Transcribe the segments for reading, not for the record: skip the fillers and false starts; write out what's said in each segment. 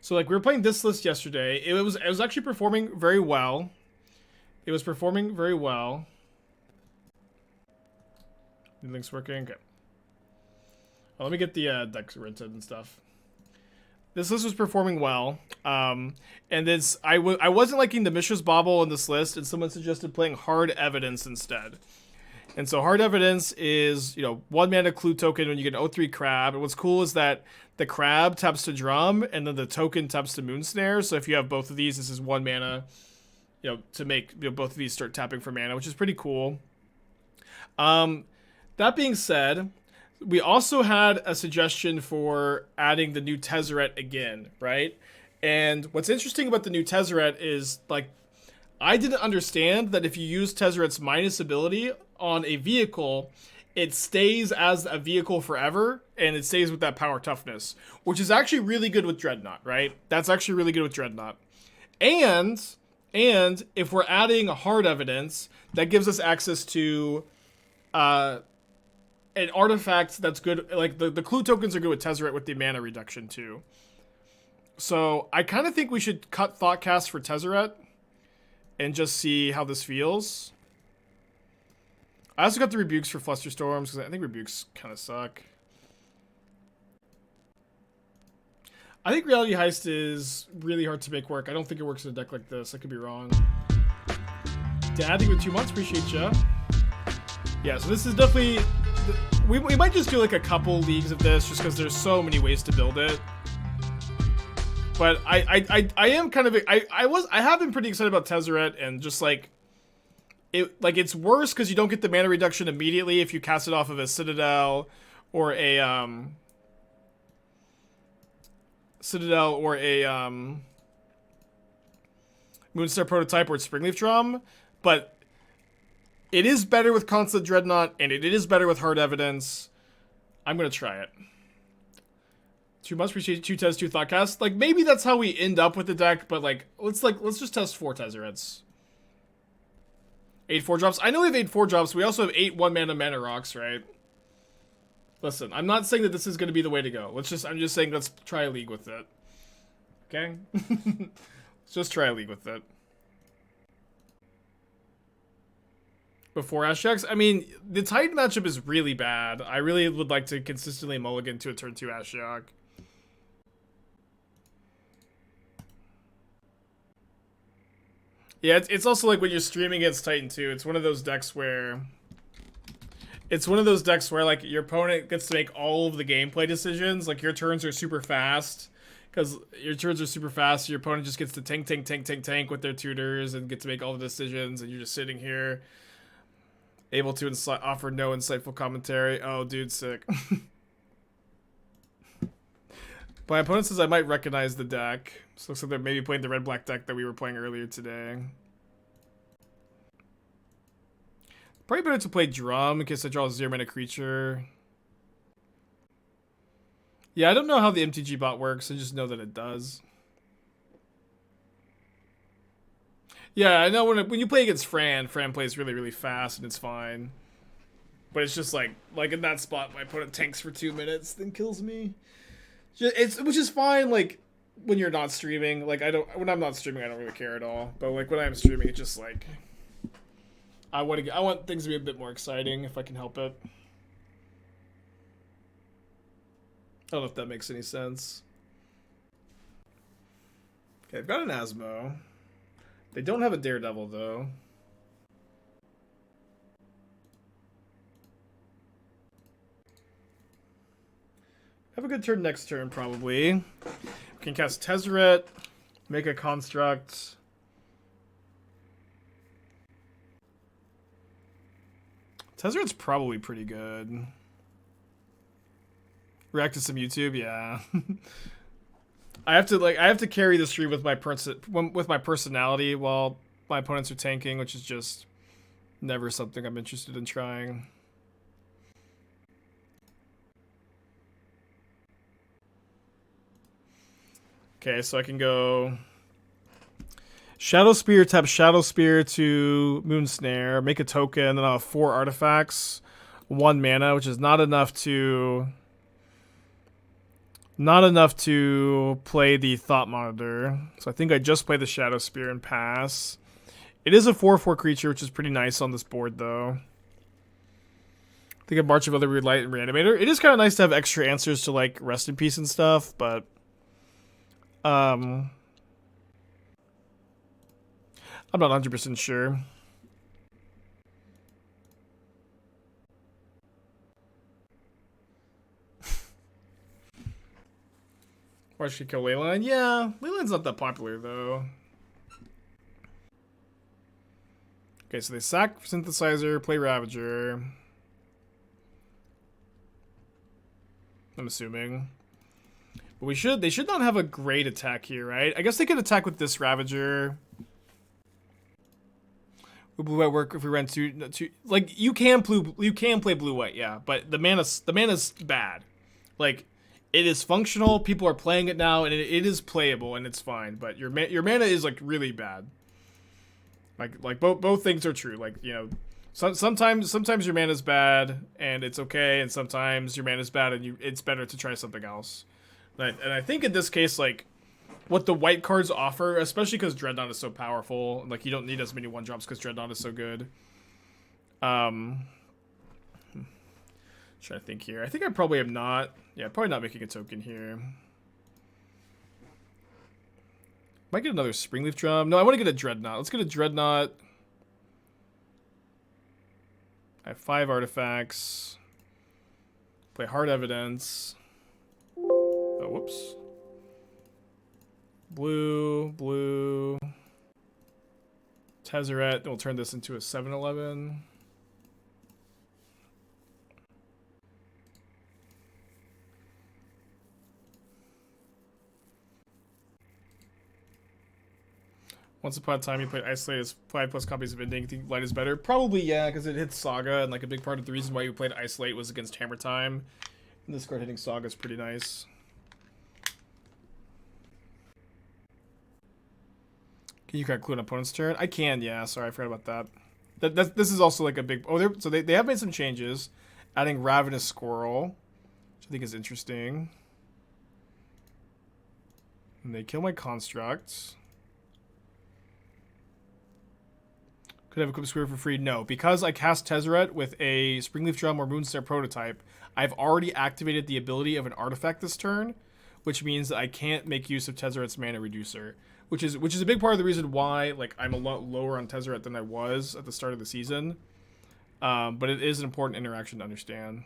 So like we were playing this list yesterday. It was actually performing very well. It was performing very well. The link's working. Okay. Well, let me get the decks rented and stuff. This list was performing well. And this I wasn't liking the Mishra's Bauble in this list, and someone suggested playing Hard Evidence instead. And so Hard Evidence is, 1 mana clue token when you get an 0/3 crab. And what's cool is that the crab taps to drum, and then the token taps to Moonsnare. So if you have both of these, this is 1 mana, to make both of these start tapping for mana, which is pretty cool. That being said, we also had a suggestion for adding the new Tezzeret again, right? And what's interesting about the new Tezzeret is, like, I didn't understand that if you use Tezzeret's minus ability on a vehicle, it stays as a vehicle forever, and it stays with that power toughness, which is actually really good with Dreadnaught, right? That's actually really good with Dreadnaught. And if we're adding Hard Evidence, that gives us access to an artifact that's good. Like, the clue tokens are good with Tezzeret with the mana reduction, too. So I kind of think we should cut Thoughtcast for Tezzeret and just see how this feels. I also got the rebukes for Flusterstorms because I think rebukes kind of suck. I think Reality Heist is really hard to make work. I don't think it works in a deck like this. I could be wrong. Dad, with 2 months, appreciate ya. Yeah, so this is definitely... We might just do like a couple leagues of this just because there's so many ways to build it. But I am kind of... I have been pretty excited about Tezzeret, and just like... it's worse because you don't get the mana reduction immediately if you cast it off of a Citadel or a Moonsnare Prototype or Springleaf Drum, but it is better with Consulate Dreadnought, and it is better with Hard Evidence. I'm gonna try it. 2 months, appreciate 2 Tez, 2 Thoughtcast. Like, maybe that's how we end up with the deck, but let's just test 4 Tezzerets. 8 4-drops. I know we have 8 4-drops. We also have 8 1-mana rocks, right? Listen, I'm not saying that this is going to be the way to go. I'm just saying let's try a league with it. Okay? Let's just try a league with it. Before Ashiok, I mean, the Titan matchup is really bad. I really would like to consistently mulligan to a turn 2 Ashiok. Yeah, it's also like when you're streaming against Titan 2, it's one of those decks where... like, your opponent gets to make all of the gameplay decisions. Like, your turns are super fast. Because your turns are super fast, your opponent just gets to tank with their tutors and get to make all the decisions, and you're just sitting here able to offer no insightful commentary. Oh, dude, sick. My opponent says I might recognize the deck. So looks like they're maybe playing the red-black deck that we were playing earlier today. Probably better to play Drum in case I draw a 0-mana creature. Yeah, I don't know how the MTG bot works. I just know that it does. Yeah, I know when you play against Fran plays really, really fast and it's fine. But it's just like in that spot, my opponent tanks for 2 minutes, then kills me. Which is fine, like, when you're not streaming. Like, when I'm not streaming, I don't really care at all. But like when I'm streaming, it's just like I want things to be a bit more exciting if I can help it. I don't know if that makes any sense. Okay, I've got an Asmo. They don't have a Daredevil though. Have a good turn next turn, probably. We can cast Tezzeret, make a construct. Tezzeret's probably pretty good. React to some YouTube, yeah. I have to carry the stream with my personality while my opponents are tanking, which is just never something I'm interested in trying. Okay, so I can go Shadowspear, tap Shadowspear to Moonsnare, make a token, then I'll have 4 artifacts, 1 mana, which is not enough to Not enough to play the Thought Monitor. So I think I just play the Shadowspear and pass. It is a 4/4 creature, which is pretty nice on this board, though. I think a March of Other Relight and Reanimator. It is kind of nice to have extra answers to, like, Rest in Peace and stuff, but... I'm not 100% sure. Why should kill Leyline? Yeah, Leyline's not that popular, though. Okay, so they sack Synthesizer, play Ravager. I'm assuming. But they should not have a great attack here, right? I guess they could attack with this Ravager. Blue white work if we run two like you can play blue white, yeah, but the mana's bad. Like, it is functional, people are playing it now, and it is playable and it's fine, but your mana is like really bad. Like both things are true. Like, you know, sometimes your mana's bad and it's okay, and sometimes your mana's bad and it's better to try something else. And I think in this case, like, what the white cards offer, especially because Dreadnaught is so powerful, like, you don't need as many 1-drops because Dreadnought is so good. Trying to think here. I think I probably am not. Yeah, probably not making a token here. Might get another Springleaf Drum. No, I want to get a Dreadnought. Let's get a Dreadnought. I have 5 artifacts. Play Hard Evidence. Oh, whoops. Blue. Tezzeret. Then we'll turn this into a 7/11. Once upon a time, you played Isolate as 5+ copies of Ending. Think Light is better? Probably, yeah, because it hits Saga, and like a big part of the reason why you played Isolate was against Hammer Time. And this card hitting Saga is pretty nice. Can you conclude an opponent's turn? I can, yeah. Sorry, I forgot about that. This is also like a big... Oh, so they have made some changes. Adding Ravenous Squirrel, which I think is interesting. And they kill my construct. Could I have a Equip Square for free? No. Because I cast Tezzeret with a Springleaf Drum or Moonsnare Prototype, I've already activated the ability of an artifact this turn, which means that I can't make use of Tezzeret's mana reducer. Which is a big part of the reason why, like, I'm a lot lower on Tezzeret than I was at the start of the season. But it is an important interaction to understand.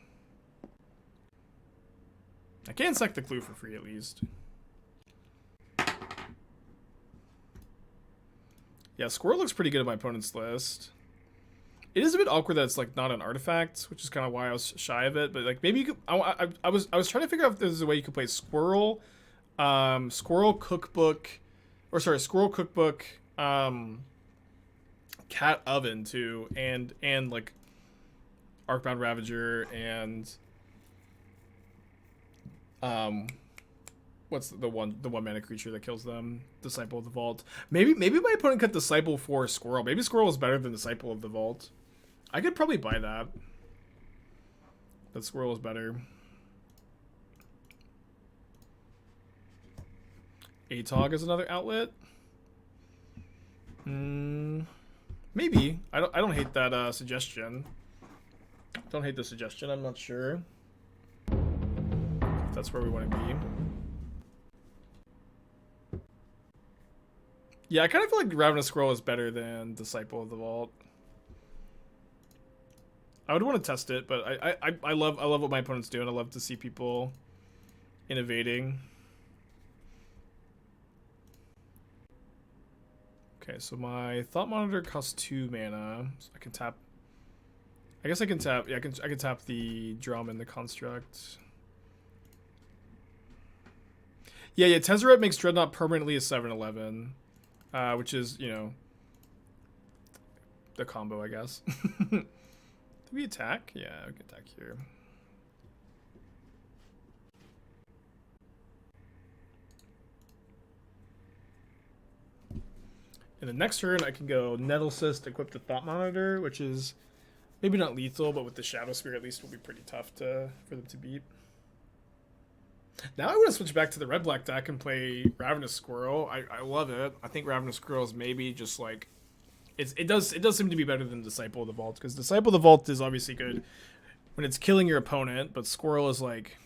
I can sack the clue for free at least. Yeah, Squirrel looks pretty good on my opponent's list. It is a bit awkward that it's like not an artifact, which is kind of why I was shy of it. But like maybe you could. I was trying to figure out if there's a way you could play Squirrel, Squirrel Cookbook. Or sorry, Squirrel Cookbook, Cat Oven too, and like Arcbound Ravager and what's the one mana creature that kills them? Disciple of the Vault. Maybe my opponent cut Disciple for Squirrel. Maybe Squirrel is better than Disciple of the Vault. I could probably buy that. That Squirrel is better. Atog is another outlet. Maybe. I don't hate that suggestion. Don't hate the suggestion. I'm not sure if that's where we want to be. Yeah, I kind of feel like Ravenous Scroll is better than Disciple of the Vault. I would want to test it, but I love what my opponent's doing. I love to see people innovating. Okay, so my Thought Monitor costs 2 mana, so I can tap. I guess I can tap. Yeah, I can tap the Drum and the Construct. Yeah. Tezzeret makes Dreadnaught permanently a 7/11, which is, you know, the combo, I guess. Did we attack? Yeah, we can attack here. In the next turn, I can go Nettlecyst, equip the Thought Monitor, which is maybe not lethal, but with the Shadowspear at least will be pretty tough for them to beat. Now I want to switch back to the red-black deck and play Ravenous Squirrel. I love it. I think Ravenous Squirrel is maybe just like it does seem to be better than Disciple of the Vault, because Disciple of the Vault is obviously good when it's killing your opponent, but Squirrel is like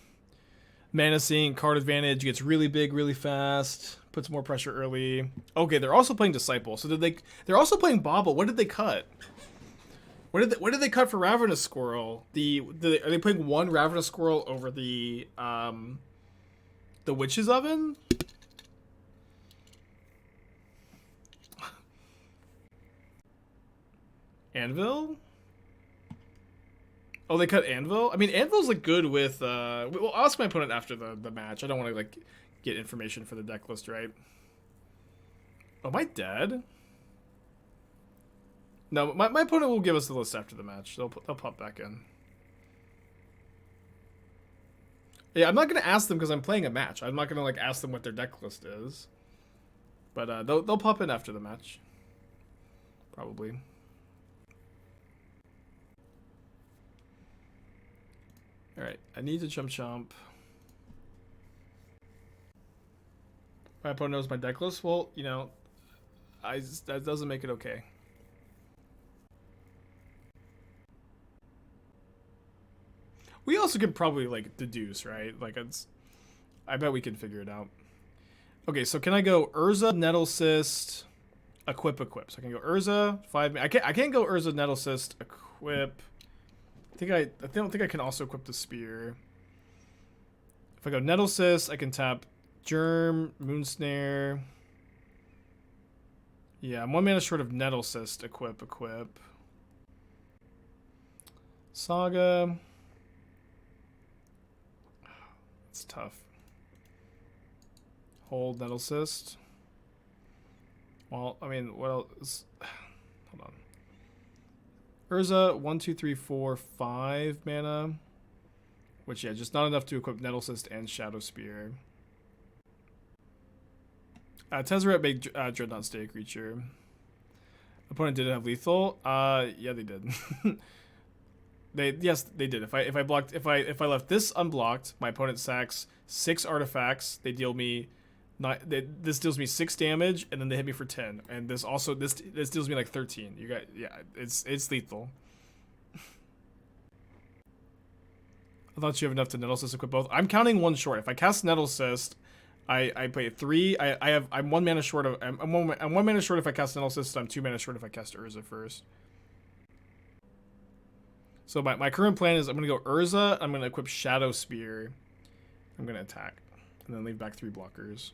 mana sink, card advantage, gets really big really fast, puts more pressure early. Okay, they're also playing Disciple. So they're also playing Bobble. What did they cut? What did they cut for Ravenous Squirrel? Are they playing one Ravenous Squirrel over the Witch's Oven? Anvil? Oh, they cut Anvil? I mean, Anvil's like good with well, I'll ask my opponent after the match. I don't want to like get information for the deck list, right? Oh, am I dead? No, my opponent will give us the list after the match. They'll pop back in. Yeah, I'm not gonna ask them because I'm playing a match. I'm not gonna like ask them what their deck list is. But they'll pop in after the match. Probably. Alright, I need to chomp. My opponent knows my deck list. Well, you know, that doesn't make it okay. We also could probably like deduce, right? Like I bet we can figure it out. Okay, so can I go Urza, Nettlecyst, equip? So I can go Urza, 5. I can't go Urza, Nettlecyst, equip. I don't think I can also equip the spear. If I go Nettlecyst, I can tap Germ, Moonsnare. Yeah, I'm 1 mana short of Nettlecyst, equip. Saga. It's tough. Hold Nettlecyst. Well, I mean, what else? Hold on. Urza, 1, 2, 3, 4, 5 mana. Which, yeah, just not enough to equip Nettlecyst and Shadowspear. Tezzeret made Dreadnaught stay a creature. Opponent didn't have lethal. Yeah, they did. Yes, they did. If I left this unblocked, my opponent sacks 6 artifacts. They deal me this deals me 6 damage, and then they hit me for 10. And this deals me like 13. You got, yeah, it's lethal. I thought you have enough to Nettlecyst equip both. I'm counting 1 short. If I cast Nettlecyst, I play 3. I'm 1 mana short of I'm 1 mana short if I cast Nettlecyst. So I'm 2 mana short if I cast Urza first. So my current plan is I'm gonna go Urza. I'm gonna equip Shadowspear. I'm gonna attack, and then leave back 3 blockers.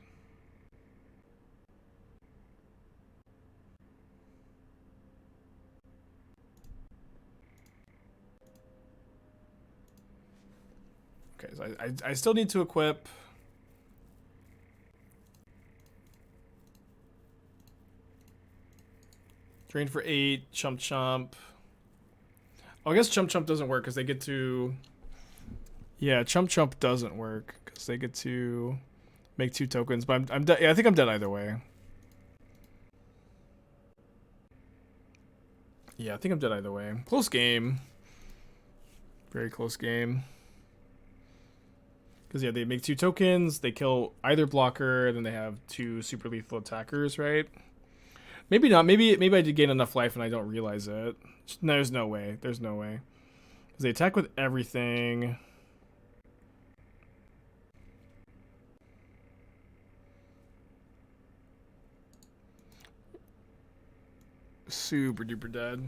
Okay, so I still need to equip. Drain for 8, chump. Oh, I guess chump doesn't work because they get to. Yeah, chump doesn't work because they get to make 2 tokens. But I'm yeah, I think I'm dead either way. Yeah, I think I'm dead either way. Close game. Very close game. Because yeah, they make 2 tokens. They kill either blocker. Then they have 2 super lethal attackers, right? Maybe not. Maybe I did gain enough life and I don't realize it. No, there's no way. There's no way. Because they attack with everything. Super duper dead.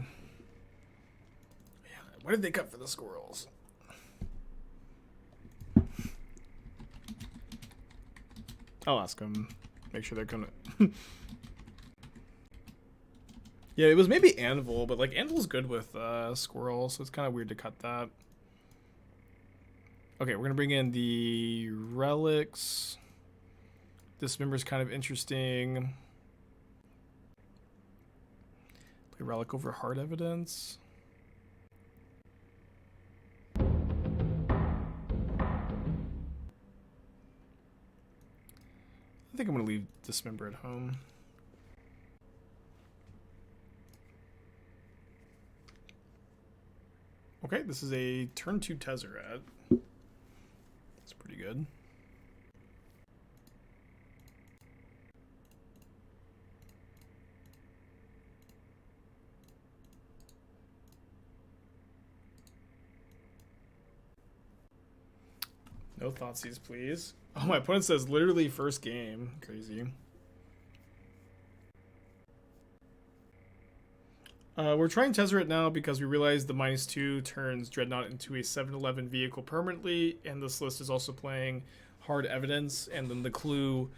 Yeah, what did they cut for the squirrels? I'll ask them. Make sure they're gonna. Yeah, it was maybe Anvil, but like Anvil's good with Squirrel, so it's kind of weird to cut that. Okay, we're gonna bring in the relics. Dismember's kind of interesting. Play Relic over Hard Evidence. I think I'm gonna leave Dismember at home. Okay, this is a turn 2 Tezzeret. That's pretty good. No Thoughtseize, please. Oh, my opponent says literally first game. Crazy. We're trying Tezzeret now because we realized the -2 turns Dreadnaught into a 7-11 vehicle permanently, and this list is also playing Hard Evidence, and then the clue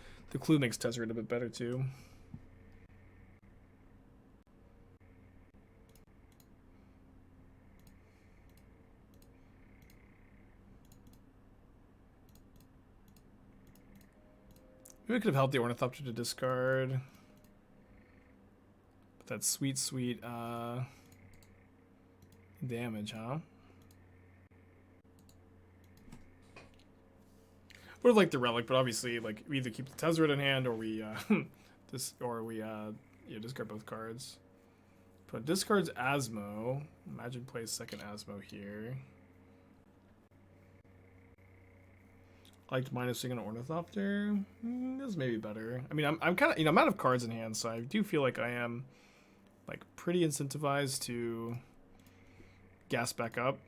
makes Tezzeret a bit better too. Maybe we could have helped the Ornithopter to discard. But that's sweet, sweet damage, huh? Would have liked the Relic, but obviously, like, we either keep the Tezzeret in hand or we discard both cards. But discards Asmo. Imagine plays second Asmo here. Liked minusing an Ornithopter. This may be better. I mean, I'm kind of, I'm out of cards in hand, so I do feel like I am, like, pretty incentivized to gas back up.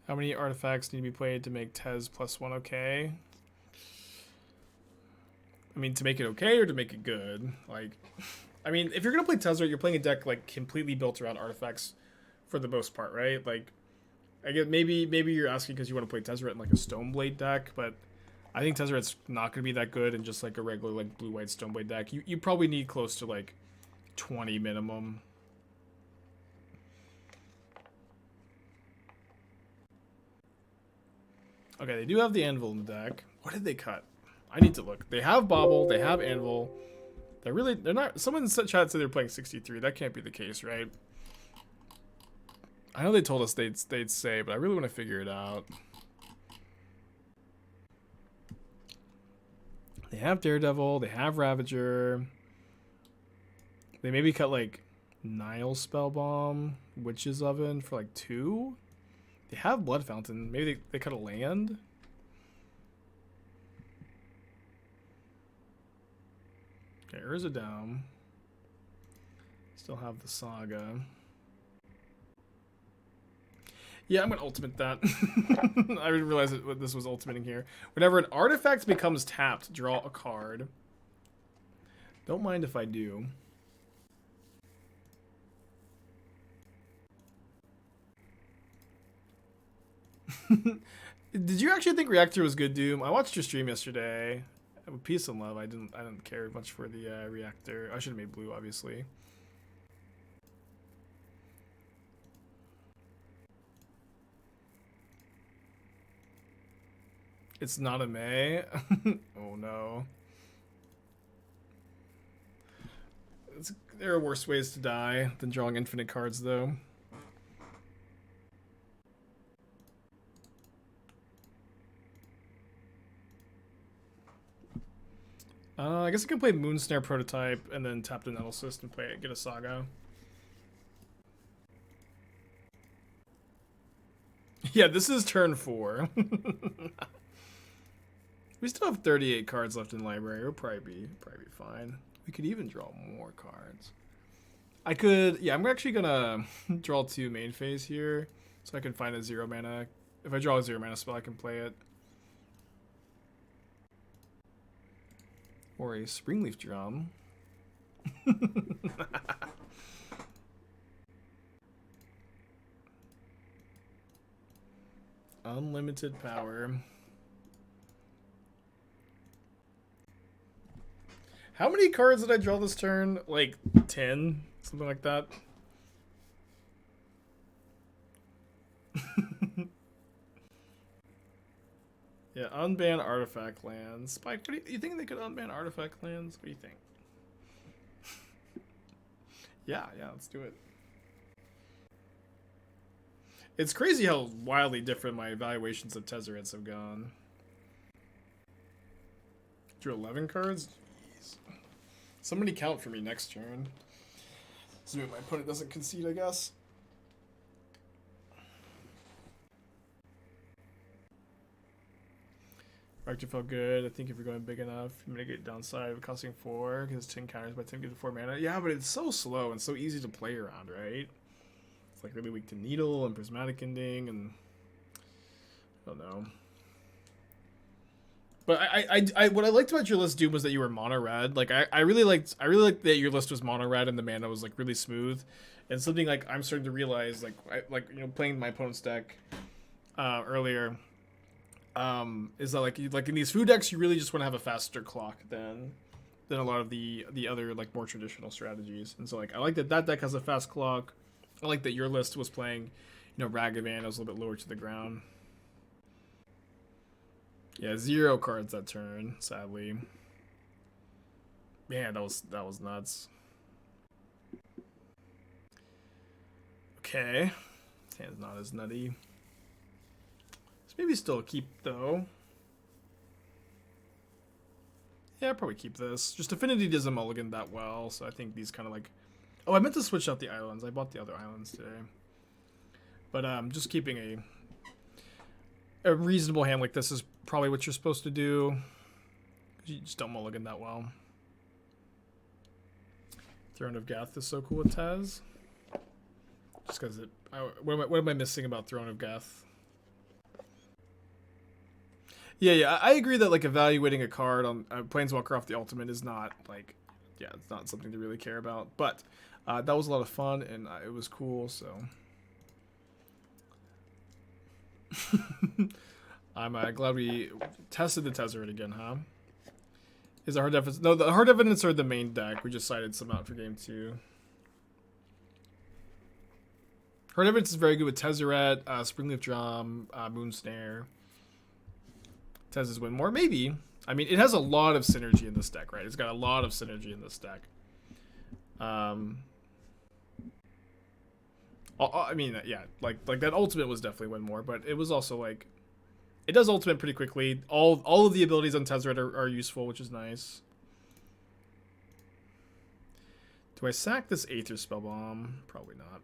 How many artifacts need to be played to make Tez +1 okay? I mean, to make it okay or to make it good? Like, I mean, if you're going to play Tezzeret, you're playing a deck, like, completely built around artifacts for the most part, right? Like, I guess maybe you're asking because you want to play Tezzeret in, like, a Stoneblade deck, but I think Tezzeret's not going to be that good in just, like, a regular, like, blue-white Stoneblade deck. You probably need close to, like, 20 minimum. Okay, they do have the Anvil in the deck. What did they cut? I need to look. They have Bobble. They have Anvil. They're not. Someone in chat said they're playing 63. That can't be the case, right? I know they told us they'd say, but I really want to figure it out. They have Daredevil. They have Ravager. They maybe cut like Nile Spellbomb, Witch's Oven for like 2. They have Blood Fountain. Maybe they cut a land. Okay, Urza down. Still have the Saga. Yeah, I'm gonna ultimate that. I didn't realize that this was ultimating here. Whenever an artifact becomes tapped, draw a card. Don't mind if I do. Did you actually think Reactor was good, Doom? I watched your stream yesterday. With peace and love. I didn't care much for the Reactor. I should have made blue, obviously. It's not a May. Oh no. There are worse ways to die than drawing infinite cards, though. I guess I can play Moonsnare Prototype and then tap the Nettlecyst and get a Saga. Yeah, this is turn 4. We still have 38 cards left in library. We'll probably be fine. We could even draw more cards. I could, yeah, I'm actually gonna draw 2 main phase here, so I can find a 0 mana. If I draw a 0 mana spell, I can play it. Or a Springleaf Drum. Unlimited power. How many cards did I draw this turn? Like 10? Something like that. Yeah, unban artifact lands. Spike, what do you think they could unban artifact lands? What do you think? Yeah, let's do it. It's crazy how wildly different my evaluations of Tezzerets have gone. Drew 11 cards? Jeez. Somebody count for me next turn. So my opponent doesn't concede, I guess. Arctic felt good. I think if you're going big enough, you mitigate downside of costing 4 because 10 counters by 10 gives 4 mana. Yeah, but it's so slow and so easy to play around, right? It's like really weak to Needle and Prismatic Ending, and I don't know. But I what I liked about your list, Doom, was that you were mono red. Like I really liked that your list was mono red and the mana was like really smooth. And something like I'm starting to realize, like you know, playing my opponent's deck earlier, is that like in these food decks you really just want to have a faster clock than a lot of the other like more traditional strategies. And so like I like that deck has a fast clock. I like that your list was playing, you know, Ragavan was a little bit lower to the ground. Yeah, 0 cards that turn, sadly. Man, that was nuts. Okay. Hand's not as nutty. So maybe still keep, though. Yeah, I'll probably keep this. Just Affinity doesn't mulligan that well, so I think these kind of like... Oh, I meant to switch out the islands. I bought the other islands today. But just keeping a reasonable hand like this is probably what you're supposed to do. You just don't mulligan that well. Throne of Gath is so cool with Tez. Just because it... what am I missing about Throne of Gath? Yeah, I agree that like evaluating a card on Planeswalker off the ultimate is not like... Yeah, it's not something to really care about. But that was a lot of fun and it was cool, so... I'm glad we tested the Tezzeret again, huh? Is the hard evidence? No, the hard evidence are the main deck. We just cited some out for game 2. Hard evidence is very good with Tezzeret, Springleaf Drum, Moonsnare. Tez win more, maybe. I mean, it has a lot of synergy in this deck, right? It's got a lot of synergy in this deck. I mean, yeah, like that ultimate was definitely win more, but it was also like, it does ultimate pretty quickly. All of the abilities on Tezzeret are useful, which is nice. Do I sack this Aether Spellbomb? Probably not.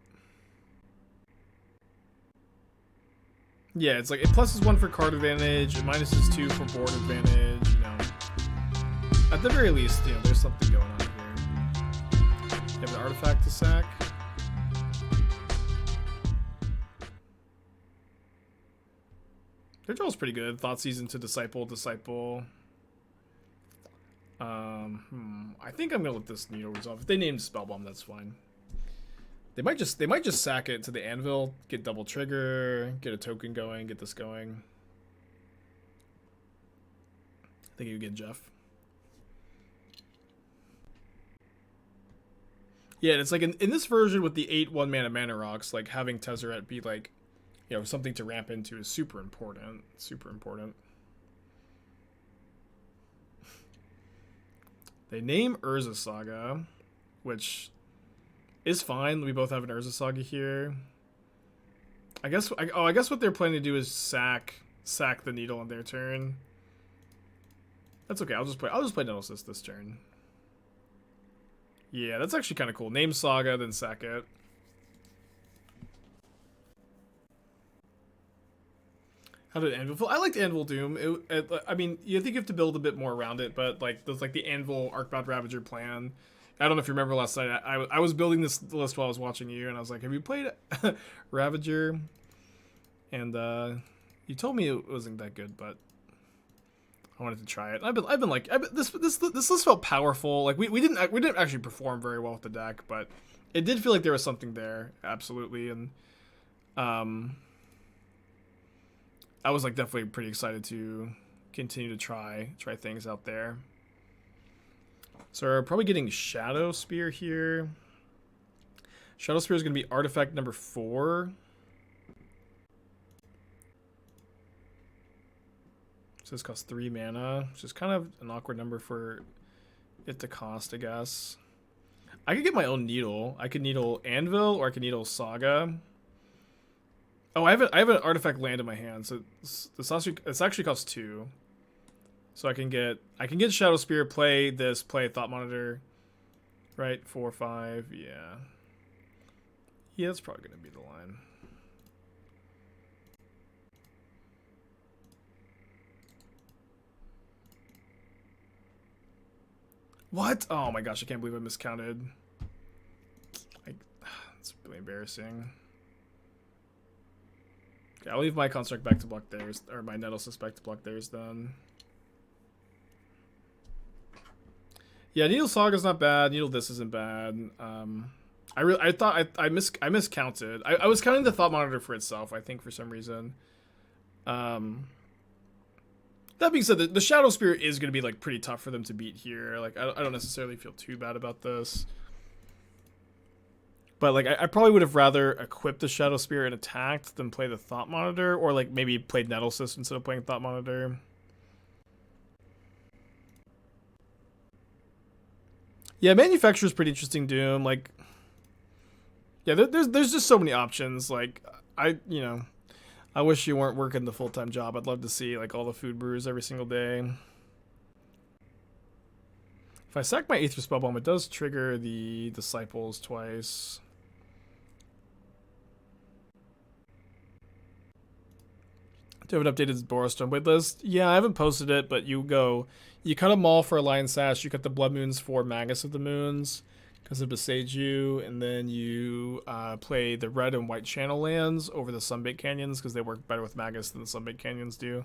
Yeah, it's like it pluses 1 for card advantage, it minuses 2 for board advantage. You know, at the very least, you know, there's something going on here. You have an artifact to sack. Their draw's pretty good. Thought Season to Disciple. I think I'm gonna let this Needle resolve. If they named Spellbomb, that's fine. They might just sack it to the Anvil, get double trigger, get a token going, get this going. I think you get Jeff. Yeah, it's like in this version with the 8 1-mana rocks, like having Tezzeret be like, you know, something to ramp into is super important. Super important. They name Urza Saga, which is fine. We both have an Urza Saga here. I guess what they're planning to do is sack the Needle on their turn. That's okay. I'll just play Nettlecyst this turn. Yeah, that's actually kind of cool. Name Saga, then sack it. How did Anvil feel? I liked Anvil Doom. I mean, you think you have to build a bit more around it, but like there's like the Anvil Arcbound Ravager plan. I don't know if you remember last night. I was building this list while I was watching you, and I was like, "Have you played Ravager?" And you told me it wasn't that good, but I wanted to try it. I've been like, this list felt powerful. Like we didn't actually perform very well with the deck, but it did feel like there was something there, absolutely. And I was like definitely pretty excited to continue to try things out there. So we're probably getting Shadowspear here. Shadowspear is going to be artifact number 4. So this costs 3 mana, which is kind of an awkward number for it to cost, I guess. I could get my own Needle. I could Needle Anvil, or I could Needle Saga. Oh, I have an artifact land in my hand, so this actually costs 2. So I can get Shadowspear, play Thought Monitor, right? 4, 5, yeah. Yeah, that's probably gonna be the line. What? Oh my gosh, I can't believe I miscounted. It's really embarrassing. Okay, I'll leave my construct back to block theirs, or my Nettlecyst back to block theirs then. Yeah, Needle Saga's not bad. Needle this isn't bad. I thought I miscounted. I was counting the Thought Monitor for itself, I think, for some reason. That being said, the Shadowspear is going to be like pretty tough for them to beat here. Like I don't necessarily feel too bad about this. But like I probably would have rather equipped the Shadowspear and attacked than play the Thought Monitor, or like maybe played Nettlecyst instead of playing Thought Monitor. Yeah, Manufacturer's pretty interesting, Doom. Like, yeah, there's just so many options. Like, I wish you weren't working the full-time job. I'd love to see like all the food brews every single day. If I sack my Aether Spellbomb, it does trigger the Disciples twice. Do you have an updated Oboro Stonblade list? Yeah, I haven't posted it, but you cut a Maul for a Lion Sash, you cut the Blood Moons for Magus of the Moons, because of Besage You, and then you play the Red and White Channel lands over the Sunbaked Canyons, because they work better with Magus than the Sunbaked Canyons do.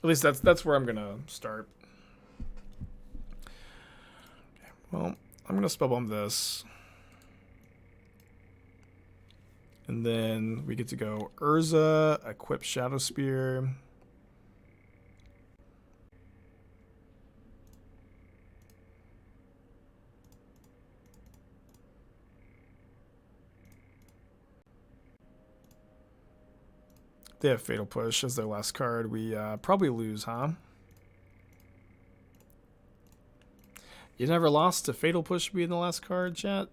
At least that's where I'm gonna start. Okay, well, I'm gonna Spellbomb this. And then we get to go Urza, equip Shadowspear. They have Fatal Push as their last card. We probably lose, huh? You never lost to Fatal Push being the last card, chat?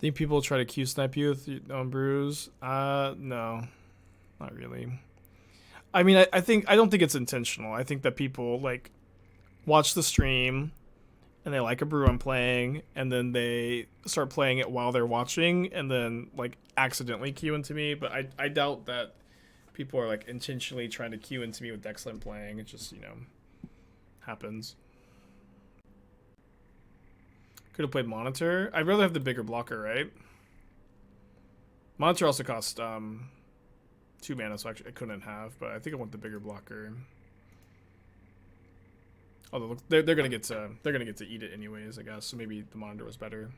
Think people try to Q snipe you with your own brews? No, not really. I mean, I don't think it's intentional. I think that people like watch the stream and they like a brew I'm playing, and then they start playing it while they're watching, and then like accidentally Q into me. But I doubt that people are like intentionally trying to Q into me with decks I'm playing. It just, happens. Could have played Monitor. I'd rather have the bigger blocker, right? Monitor also costs 2 mana, so actually I couldn't have, but I think I want the bigger blocker. Although they're gonna get to eat it anyways, I guess. So maybe the Monitor was better.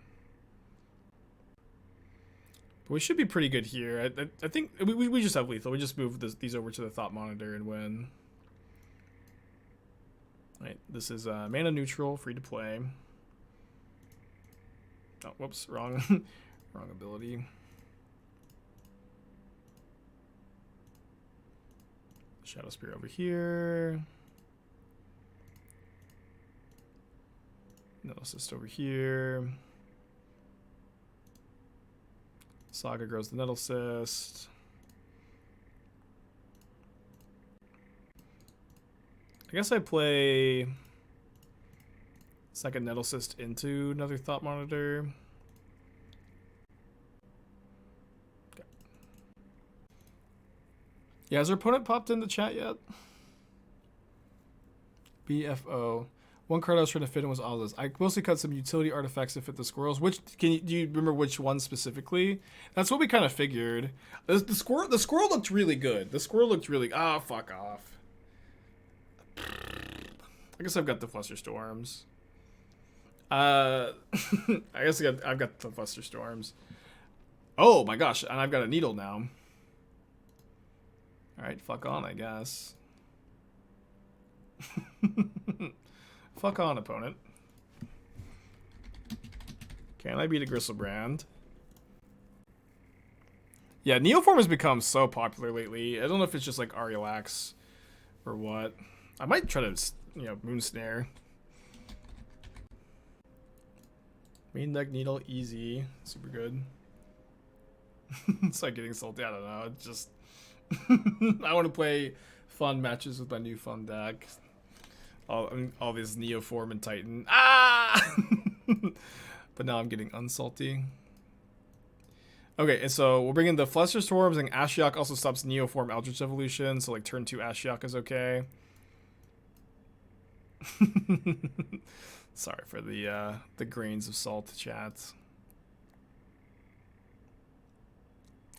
But we should be pretty good here. I think we just have lethal. We just move these over to the Thought Monitor and win. All right, this is mana neutral, free to play. Oh, whoops, wrong ability. Shadowspear over here. Nettlecyst over here. Saga grows the Nettlecyst. I guess I play second Nettlecyst into another Thought Monitor. Okay. Yeah, has our opponent popped in the chat yet? BFO. One card I was trying to fit in was all this. I mostly cut some utility artifacts to fit the squirrels. Do you remember which one specifically? That's what we kind of figured. The squirrel looked really good. The squirrel looked really. Ah, fuck off. I guess I've got the Flusterstorms. I guess I've got the Flusterstorms. Oh my gosh, and I've got a Needle now. Alright, fuck on, I guess. Fuck on, opponent. Can I beat a Gristlebrand? Yeah, Neoform has become so popular lately. I don't know if it's just like Arielax or what. I might try to, Moonsnare. Main deck Needle, easy. Super good. It's like getting salty, I don't know. It's just... I want to play fun matches with my new fun deck. All these Neoform and Titan. Ah! But now I'm getting unsalty. Okay, and so we'll bring in the Flusterstorms, and Ashiok also stops Neoform Eldritch Evolution, so like turn 2 Ashiok is okay. Sorry for the grains of salt, chat.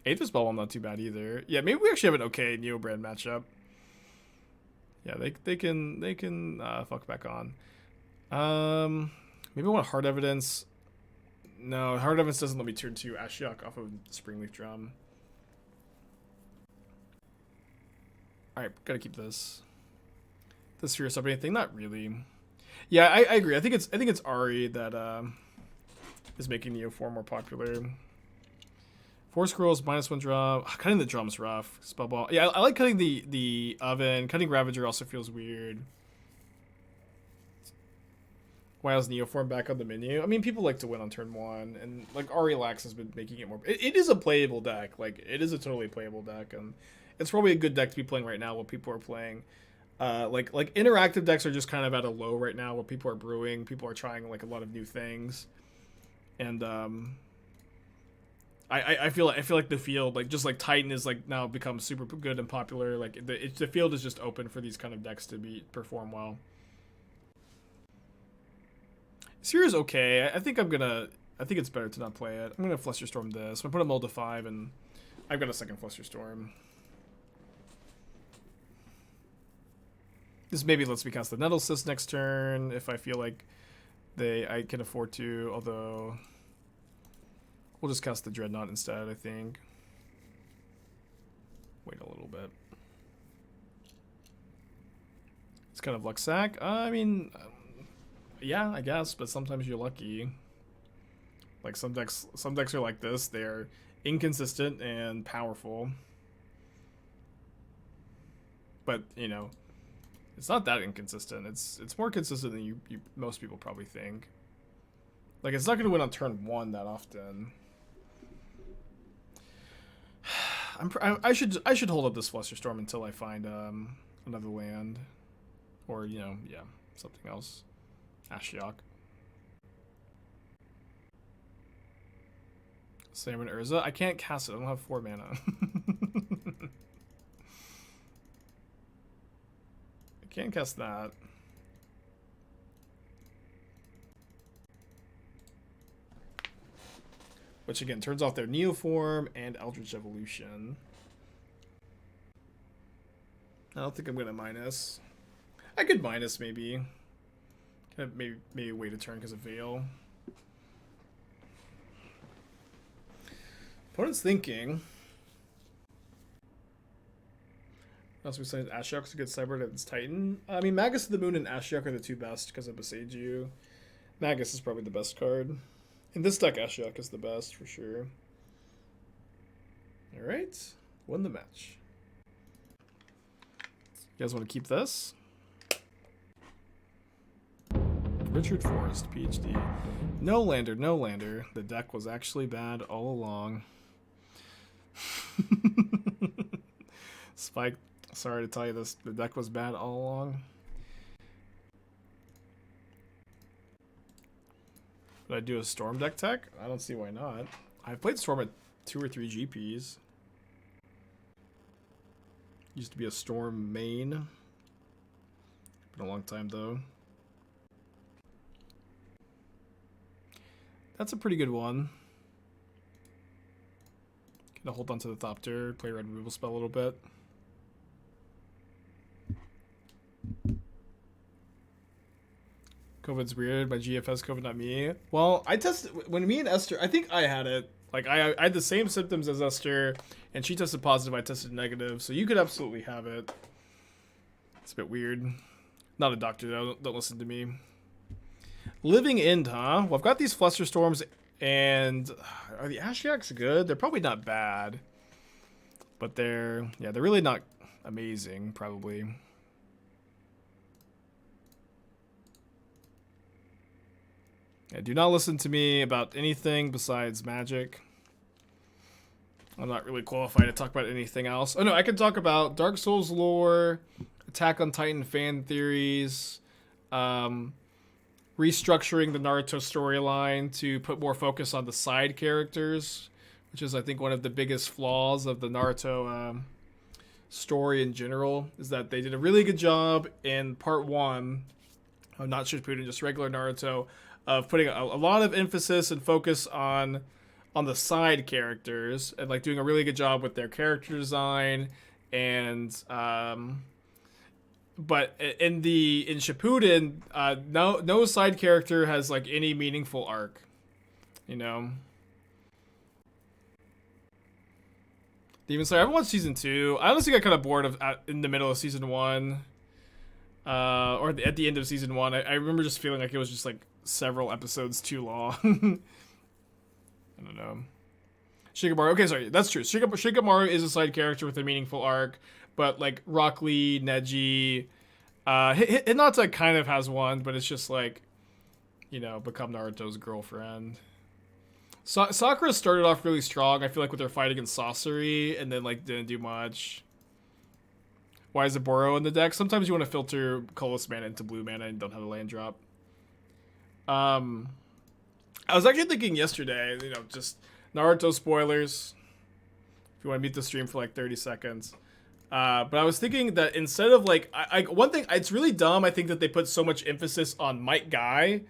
Aether Spellbomb not too bad either. Yeah, maybe we actually have an okay Neo brand matchup. Yeah, they can fuck back on. Maybe I want Hard Evidence. No, Hard Evidence doesn't let me turn 2 Ashiok off of Springleaf Drum. Alright, gotta keep this. The Sphere Sub anything? Not really. Yeah, I agree. I think it's Ari that is making Neo4 more popular. 4 scrolls, -1 drum. Cutting the drum's rough. Spellbomb. Yeah, I like cutting the oven. Cutting Ravager also feels weird. Why is Neoform back on the menu? I mean, people like to win on turn 1, and like Ari Lax has been making it more. It is a playable deck. Like it is a totally playable deck, and it's probably a good deck to be playing right now while people are playing. Like interactive decks are just kind of at a low right now where people are brewing. People are trying like a lot of new things, and I feel like the field, like just like Titan is like now become super good and popular. Like the field is just open for these kind of decks to perform well. Sphere is okay. I think it's better to not play it. I'm gonna Flusterstorm this. I'm gonna put a mold to 5, and I've got a second Flusterstorm. This maybe lets me cast the Nettlecyst next turn if I feel like I can afford to. Although we'll just cast the Dreadnaught instead. I think. Wait a little bit. It's kind of luck sack. I mean. Yeah, I guess, but sometimes you're lucky. Like some decks are like this. They're inconsistent and powerful. But, you know, it's not that inconsistent. It's more consistent than you most people probably think. Like it's not going to win on turn 1 that often. I should hold up this Flusterstorm until I find another land, or yeah, something else. Ashiok. Salmon Urza. I can't cast it. I don't have 4 mana. I can't cast that. Which again turns off their Neoform and Eldritch Evolution. I don't think I'm gonna minus. I could minus maybe. Maybe wait a turn because of Veil. Opponent's thinking. Also, besides Ashiok's a good Sideboard against Titan. I mean, Magus of the Moon and Ashiok are the 2 best because of Beseiju. Magus is probably the best card. In this deck, Ashiok is the best for sure. Alright. Won the match. You guys want to keep this? Richard Forrest, PhD. No lander, no lander. The deck was actually bad all along. Spike, sorry to tell you this. The deck was bad all along. Would I do a Storm deck tech? I don't see why not. I've played Storm at 2 or 3 GPs. Used to be a Storm main. Been a long time though. That's a pretty good one. Gonna hold on to the Thopter, play red removal spell a little bit. COVID's weird. My GFS COVID, not me. Well, I tested when me and Esther. I think I had it. Like I had the same symptoms as Esther, and she tested positive. I tested negative. So you could absolutely have it. It's a bit weird. Not a doctor though. Don't listen to me. Living End, huh? Well, I've got these Flusterstorms, and are the Ashioks good? They're probably not bad, but they're really not amazing, probably. Yeah, do not listen to me about anything besides Magic. I'm not really qualified to talk about anything else. Oh no, I can talk about Dark Souls lore, Attack on Titan fan theories, restructuring the Naruto storyline to put more focus on the side characters which is I think one of the biggest flaws of the Naruto story in general, is that they did a really good job in part 1 of not Shippuden, just regular Naruto, of putting a lot of emphasis and focus on the side characters and like doing a really good job with their character design and but in Shippuden, no side character has like any meaningful arc, you know. Demon Slayer, I haven't watched season 2. I honestly got kind of bored of in the middle of season 1, or at the end of season 1. I remember just feeling like it was just like several episodes too long. I don't know. Shikamaru, okay, sorry, that's true. Shikamaru is a side character with a meaningful arc, but like Rock Lee, Neji, Hinata kind of has one, but it's just like, you know, become Naruto's girlfriend. Sakura started off really strong, I feel like, with her fight against Sorcery, and then like didn't do much. Why is Oboro in the deck? Sometimes you want to filter colorless mana into blue mana and don't have a land drop. I was actually thinking yesterday, you know, just Naruto spoilers, if you want to mute the stream for like 30 seconds. But I was thinking that instead of like, one thing, it's really dumb, I think, that they put so much emphasis on Might Guy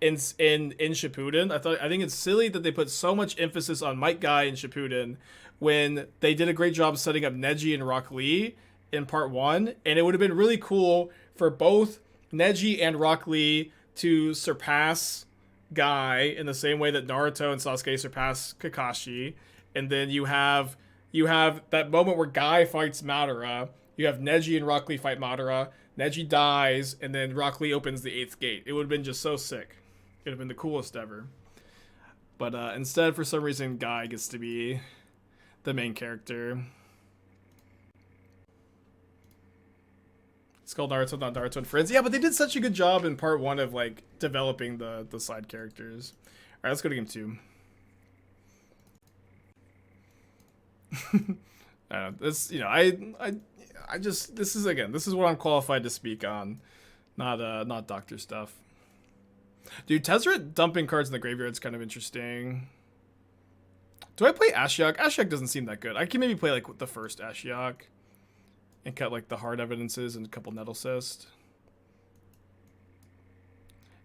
in Shippuden. I think it's silly that they put so much emphasis on Might Guy in Shippuden when they did a great job setting up Neji and Rock Lee in part 1, and it would have been really cool for both Neji and Rock Lee to surpass Guy in the same way that Naruto and Sasuke surpass Kakashi, and then you have that moment where Guy fights Madara. You have Neji and Rock Lee fight Madara. Neji dies, and then Rock Lee opens the 8th gate. It would have been just so sick. It would have been the coolest ever. But instead, for some reason, Guy gets to be the main character. It's called Naruto, not Naruto and Friends. Yeah, but they did such a good job in part 1 of like developing the side characters. All right, let's go to game 2. I don't know, this, you know, I just, this is what I'm qualified to speak on, not doctor stuff. Dude, Tezzeret dumping cards in the graveyard is kind of interesting. Do I play Ashiok? Ashiok doesn't seem that good. I can maybe play like the first Ashiok and cut like the hard evidences and a couple Nettlecyst.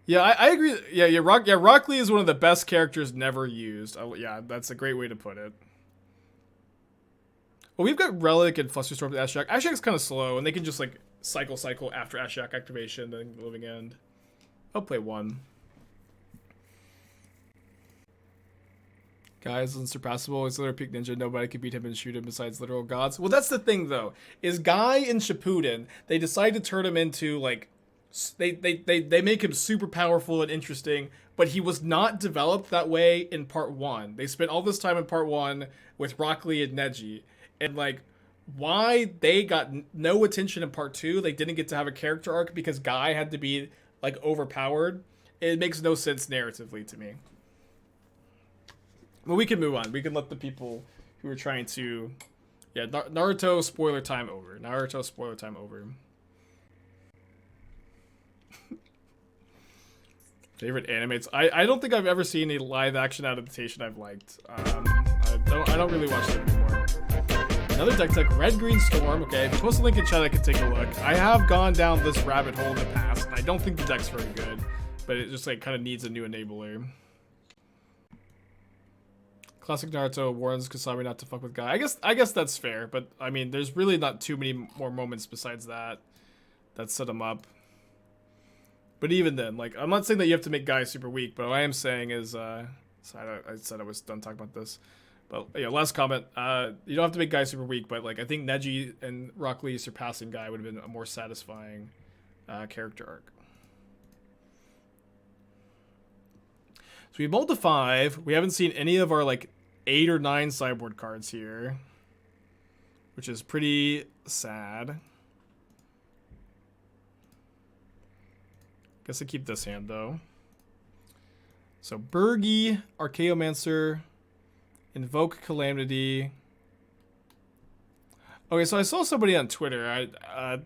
Yeah, I agree. Yeah, Rock Lee is one of the best characters never used. Yeah, that's a great way to put it. Well, we've got Relic and Flusterstorm with Ashiok. Ashiok's kind of slow, and they can just like cycle after Ashiok activation, then Living End. I'll play 1. Guys, unsurpassable. He's literal peak ninja. Nobody can beat him and shoot him besides literal gods. Well, that's the thing, though. Is Guy in Shippuden, they decide to turn him into, like, they make him super powerful and interesting, but he was not developed that way in part 1. They spent all this time in part 1 with Rock Lee and Neji. And, like, why they got no attention in part 2, they didn't get to have a character arc because Guy had to be, like, overpowered. It makes no sense narratively to me. Well, we can move on. We can let the people who are trying to... Yeah, Naruto spoiler time over. Naruto spoiler time over. Favorite animates? I don't think I've ever seen a live action adaptation I've liked. I don't really watch them anymore. Another deck tech, Red Green Storm. Okay, if you post a link in chat, I can take a look. I have gone down this rabbit hole in the past, and I don't think the deck's very good, but it just like kind of needs a new enabler. Classic Naruto warns Kasami not to fuck with Guy. I guess that's fair, but I mean, there's really not too many more moments besides that set him up. But even then, like, I'm not saying that you have to make Guy super weak, but what I am saying is, I said I was done talking about this. But yeah, last comment. You don't have to make Guy super weak, but like I think Neji and Rock Lee surpassing Guy would have been a more satisfying character arc. So we mulled to 5. We haven't seen any of our like 8 or 9 sideboard cards here, which is pretty sad. Guess I keep this hand though. So Burgi, Archaeomancer, Invoke Calamity. Okay, so I saw somebody on Twitter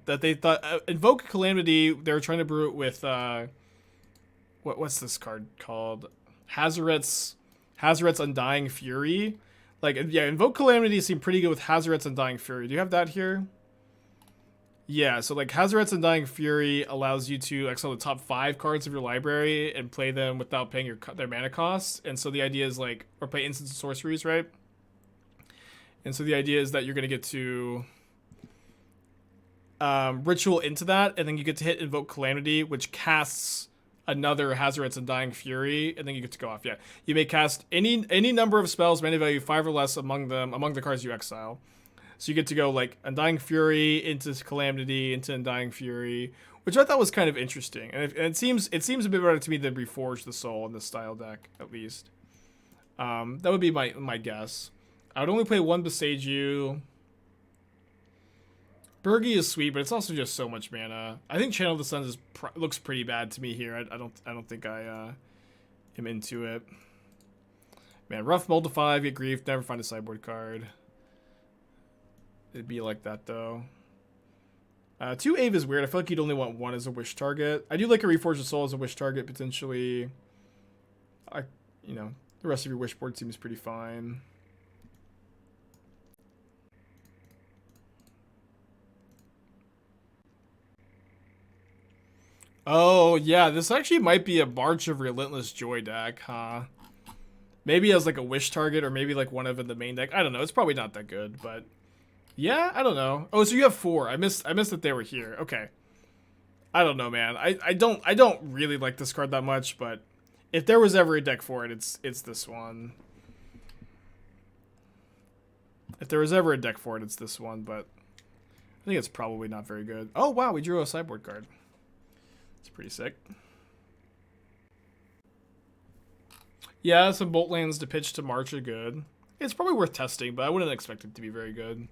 that they thought Invoke Calamity, they were trying to brew it with what's this card called? Hazoret's Undying Fury. Like, yeah, Invoke Calamity seem pretty good with Hazarets and Dying Fury. Do you have that here? Yeah, so like Hazarets and Dying Fury allows you to exile the top 5 cards of your library and play them without paying their mana costs. And so the idea is like, or play instants and sorceries, right? And so the idea is that you're going to get to ritual into that, and then you get to hit Invoke Calamity, which casts another Hazarets and Dying Fury, and then you get to go off. Yeah, you may cast any number of spells, mana value 5 or less among the cards you exile. So you get to go like Undying Fury into Calamity into Undying Fury, which I thought was kind of interesting, and it seems a bit better to me than Reforge the Soul in this style deck, at least. That would be my guess. I would only play one Beseiju. Burgi is sweet, but it's also just so much mana. I think Channel of the Suns looks pretty bad to me here. I don't think I am into it. Man, rough mold to 5, get grief, never find a sideboard card. It'd be like that though. 2 Ave is weird. I feel like you'd only want 1 as a wish target. I do like a Reforge the Soul as a wish target potentially. The rest of your wish board seems pretty fine. Oh, yeah, this actually might be a March of Relentless Joy deck, huh? Maybe as like a wish target, or maybe like one of in the main deck. I don't know. It's probably not that good, but yeah, I don't know. Oh, so you have 4. I missed that they were here. Okay. I don't know, man. I don't really like this card that much, but if there was ever a deck for it, it's this one. If there was ever a deck for it, it's this one, but I think it's probably not very good. Oh, wow, we drew a sideboard card. It's pretty sick. Yeah, some Bolt lands to pitch to March are good. It's probably worth testing, but I wouldn't expect it to be very good.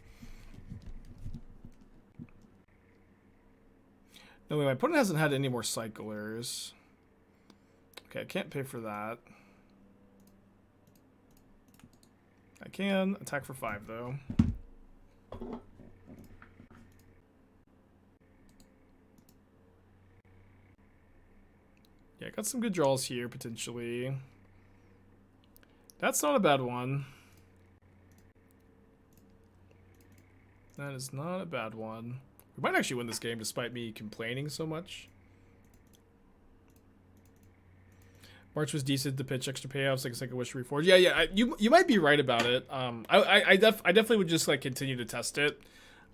No, my opponent hasn't had any more cyclers. Okay, I can't pay for that. I can attack for 5, though. Yeah, got some good draws here, potentially. That's not a bad one. That is not a bad one. We might actually win this game despite me complaining so much. March was decent to pitch extra payouts like a Second Wish Reforge. Yeah, you might be right about it. I definitely would just like continue to test it.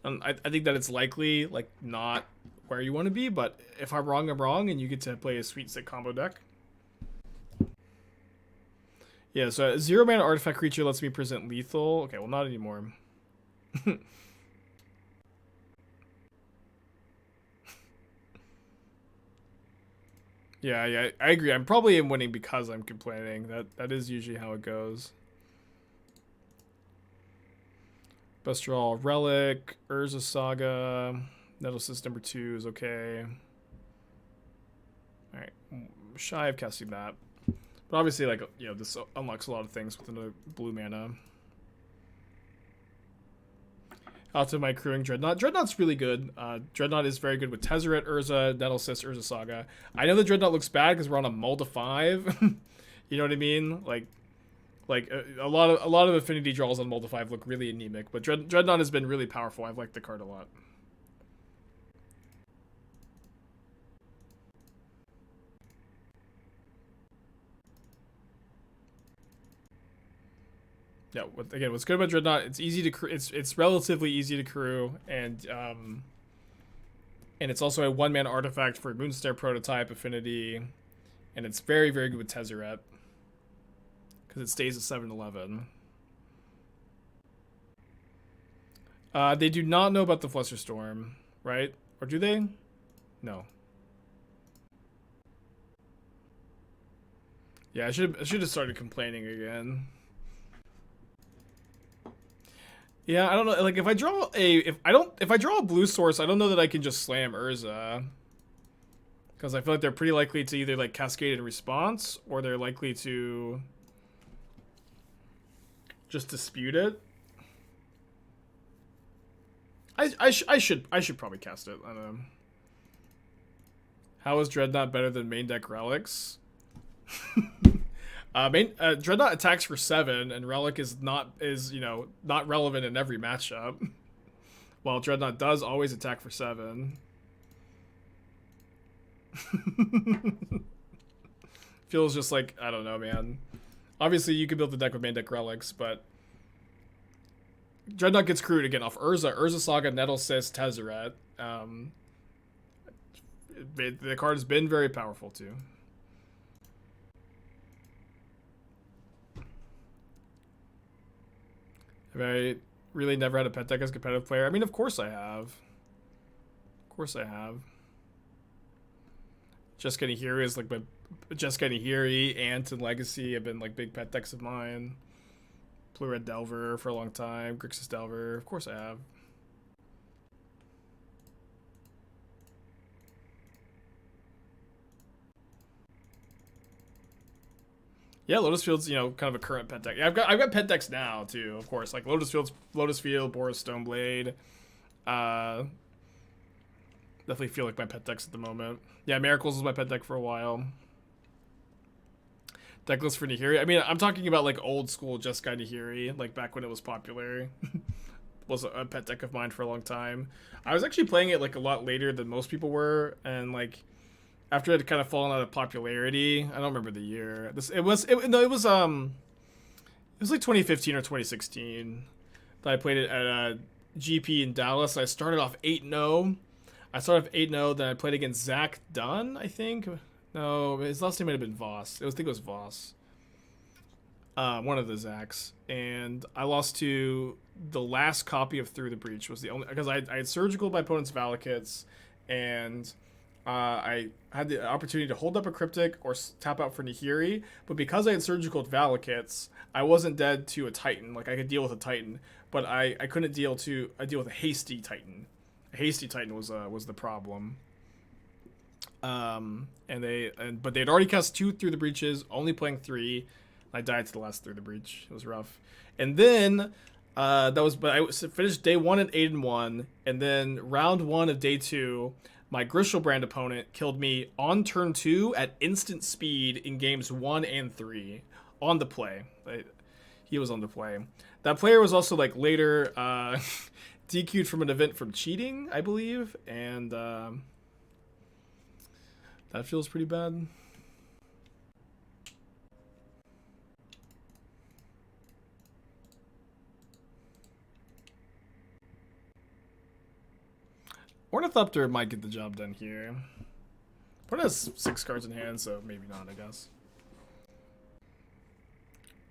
I think that it's likely like not where you want to be, but if I'm wrong, and you get to play a sweet sick combo deck. Yeah, so a 0 mana artifact creature lets me present lethal. Okay, well, not anymore. Yeah, I agree. I'm probably winning because I'm complaining. That is usually how it goes. Best draw, Relic, Urza Saga, Nettlecyst number 2 is okay. Alright, shy of casting that. But obviously, like, this unlocks a lot of things within the blue mana. Out to my crewing Dreadnaught. Dreadnaught's really good. Dreadnought is very good with Tezzeret, Urza, Nettlecyst, Urza Saga. I know the Dreadnought looks bad because we're on a mold of 5. You know what I mean? Like a lot of affinity draws on mold of 5 look really anemic, but Dreadnought has been really powerful. I've liked the card a lot. Yeah, again, what's good about Dreadnought? It's easy to it's relatively easy to crew, and it's also a 1-mana artifact for Moonsnare Prototype affinity, and it's very good with Tezzeret because it stays at 7/11. They do not know about the Flusterstorm, right? Or do they? No. Yeah, I should have started complaining again. Yeah, I don't know. Like, if I draw a blue source, I don't know that I can just slam Urza, because I feel like they're pretty likely to either like cascade in response, or they're likely to just dispute it. I should probably cast it. I don't know. How is Dreadnought better than main deck relics? Dreadnought attacks for 7, and Relic is not relevant in every matchup. While Dreadnought does always attack for 7. Feels just like, I don't know, man. Obviously, you could build the deck with main deck relics, but Dreadnought gets crewed again off Urza, Saga, Nettlecyst, Tezzeret. The card has been very powerful too. Have I really never had a pet deck as a competitive player? I mean, of course I have. Of course I have. Just Getting Here is like my Just Getting Here, Ant, and Legacy have been like big pet decks of mine. Blue Red Delver for a long time. Grixis Delver, of course I have. Yeah, Lotus Field's, you know, kind of a current pet deck. Yeah, I've got pet decks now too, of course. Like Lotus Field, Boros Stoneblade. Definitely feel like my pet decks at the moment. Yeah, Miracles was my pet deck for a while. Decklist for Nihiri. I mean, I'm talking about like old school Jeskai Nihiri, like back when it was popular. Was a pet deck of mine for a long time. I was actually playing it like a lot later than most people were, and like after it had kind of fallen out of popularity. I don't remember the year. It was like 2015 or 2016 that I played it at a GP in Dallas. I started off 8-0. Then I played against Zach Dunn, I think. No, his last name might have been Voss. I think it was Voss. One of the Zachs. And I lost to the last copy of Through the Breach. Was the only, because I had surgical my opponent's Valakits, and I had the opportunity to hold up a Cryptic or tap out for Nihiri, but because I had surgical Valakits, I wasn't dead to a Titan. Like, I could deal with a Titan, but I couldn't deal with a hasty Titan. A hasty Titan was the problem. But they'd already cast 2 Through the Breaches, only playing 3. I died to the last Through the Breach. It was rough. And then I finished day 1 at 8-1, and then round 1 of day 2, my Grishelbrand opponent killed me on turn 2 at instant speed in games 1 and 3 on the play. He was on the play. That player was also like later DQ'd from an event from cheating, I believe, and that feels pretty bad. Ornithopter might get the job done here. Opponent has 6 cards in hand, so maybe not, I guess.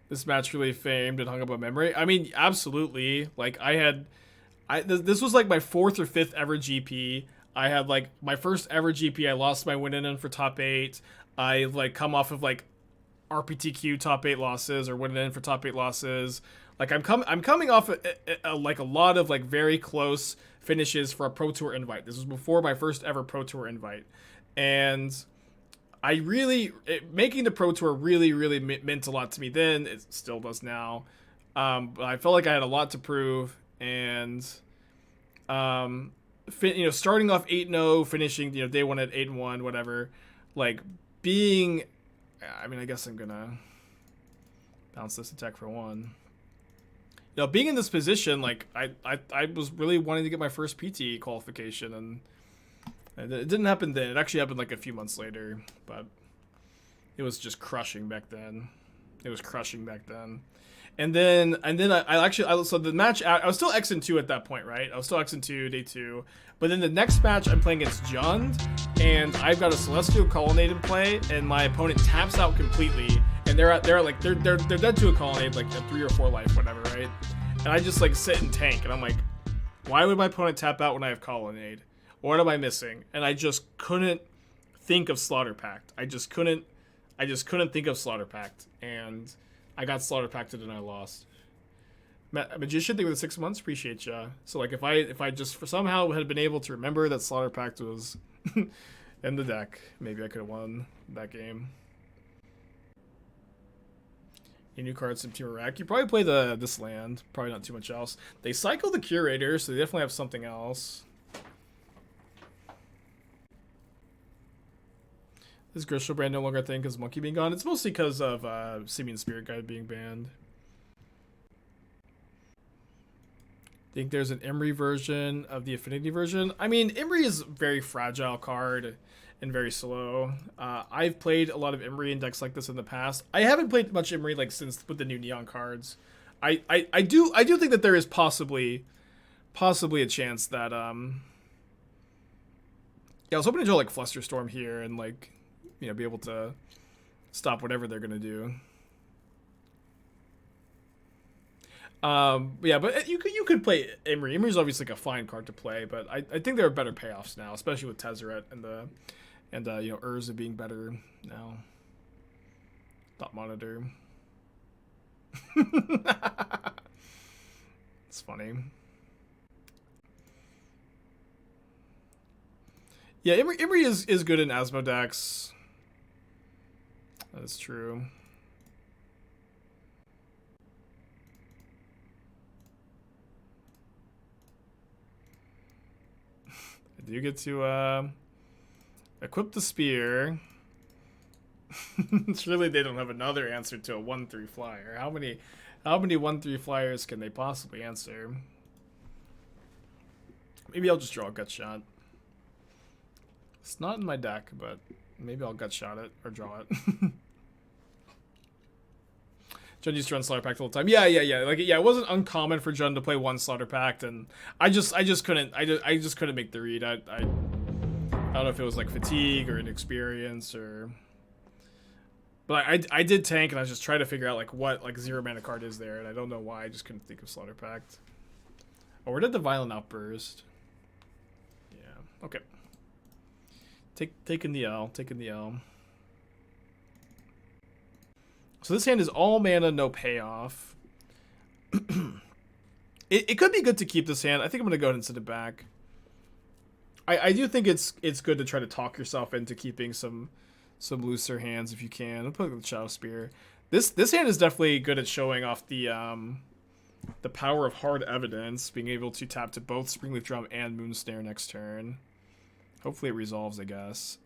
This match really famed and hung up a memory. I mean, absolutely. Like, this was like my 4th or 5th ever GP. I had like my first ever GP. I lost my win in for top 8. I like come off of like RPTQ top 8 losses or winning in for top 8 losses. Like I'm coming off like a lot of like very close finishes for a Pro Tour invite. This was before my first ever Pro Tour invite, and making the Pro Tour really meant a lot to me then. It still does now. But I felt like I had a lot to prove, and starting off 8-0, finishing day 1 at 8-1, whatever. Like being, I mean, I guess I'm gonna bounce this attack for 1. Being in this position, like I was really wanting to get my first PT qualification, and it didn't happen then. It actually happened like a few months later, but it was just crushing back then. And then so the match, I was still X2 at that point, right? I was still X2 day 2. But then the next match I'm playing against Jund, and I've got a Celestial Colonnade in play, and my opponent taps out completely, and they're dead to a Colonnade, like a 3 or 4 life, whatever, right? And I just like sit and tank, and I'm like, why would my opponent tap out when I have Colonnade? What am I missing? And I just couldn't think of Slaughter Pact. I just couldn't think of Slaughter Pact, and I got Slaughter Pacted and I lost. Magician, thank you for the 6 months. Appreciate ya. So like if I just for somehow had been able to remember that Slaughter Pact was in the deck, maybe I could have won that game. A new card, some Team Rack. You probably play this land. Probably not too much else. They cycle the Curator, so they definitely have something else. Is Gristlebrand no longer a thing because Monkey being gone? It's mostly because of Simian Spirit Guide being banned. Think there's an Emery version of the Affinity version. I mean, Emery is a very fragile card and very slow. I've played a lot of Emery in decks like this in the past. I haven't played much Emery like since with the new Neon cards. I do think that there is possibly a chance that yeah, I was hoping to draw like Flusterstorm here and like, you know, be able to stop whatever they're gonna do. Yeah, but you could play Emery. Emery's obviously like a fine card to play, but I think there are better payoffs now, especially with Tezzeret and you know, Urza being better now. Thought Monitor. It's funny. Yeah, Emery is good in Asmo decks. That's true. I do get to equip the spear. Surely they don't have another answer to a 1/3 flyer. How many 1/3 flyers can they possibly answer? Maybe I'll just draw a gut shot. It's not in my deck, but maybe I'll gut shot it or draw it. Jun used to run Slaughter Pact all the time. Yeah. Like, yeah, it wasn't uncommon for Jun to play one Slaughter Pact, and I just couldn't make the read. I don't know if it was like fatigue or inexperience or. But I did tank, and I was just trying to figure out like what like 0 mana card is there, and I don't know why. I just couldn't think of Slaughter Pact. Oh, where did the Violent Outburst? Yeah. Okay. Taking the L. So this hand is all mana, no payoff. It could be good to keep this hand. I think I'm gonna go ahead and send it back. I do think it's good to try to talk yourself into keeping some looser hands if you can. I'll put the Shadowspear. This hand is definitely good at showing off the power of hard evidence, being able to tap to both Springleaf Drum and Moonsnare next turn. Hopefully it resolves, I guess.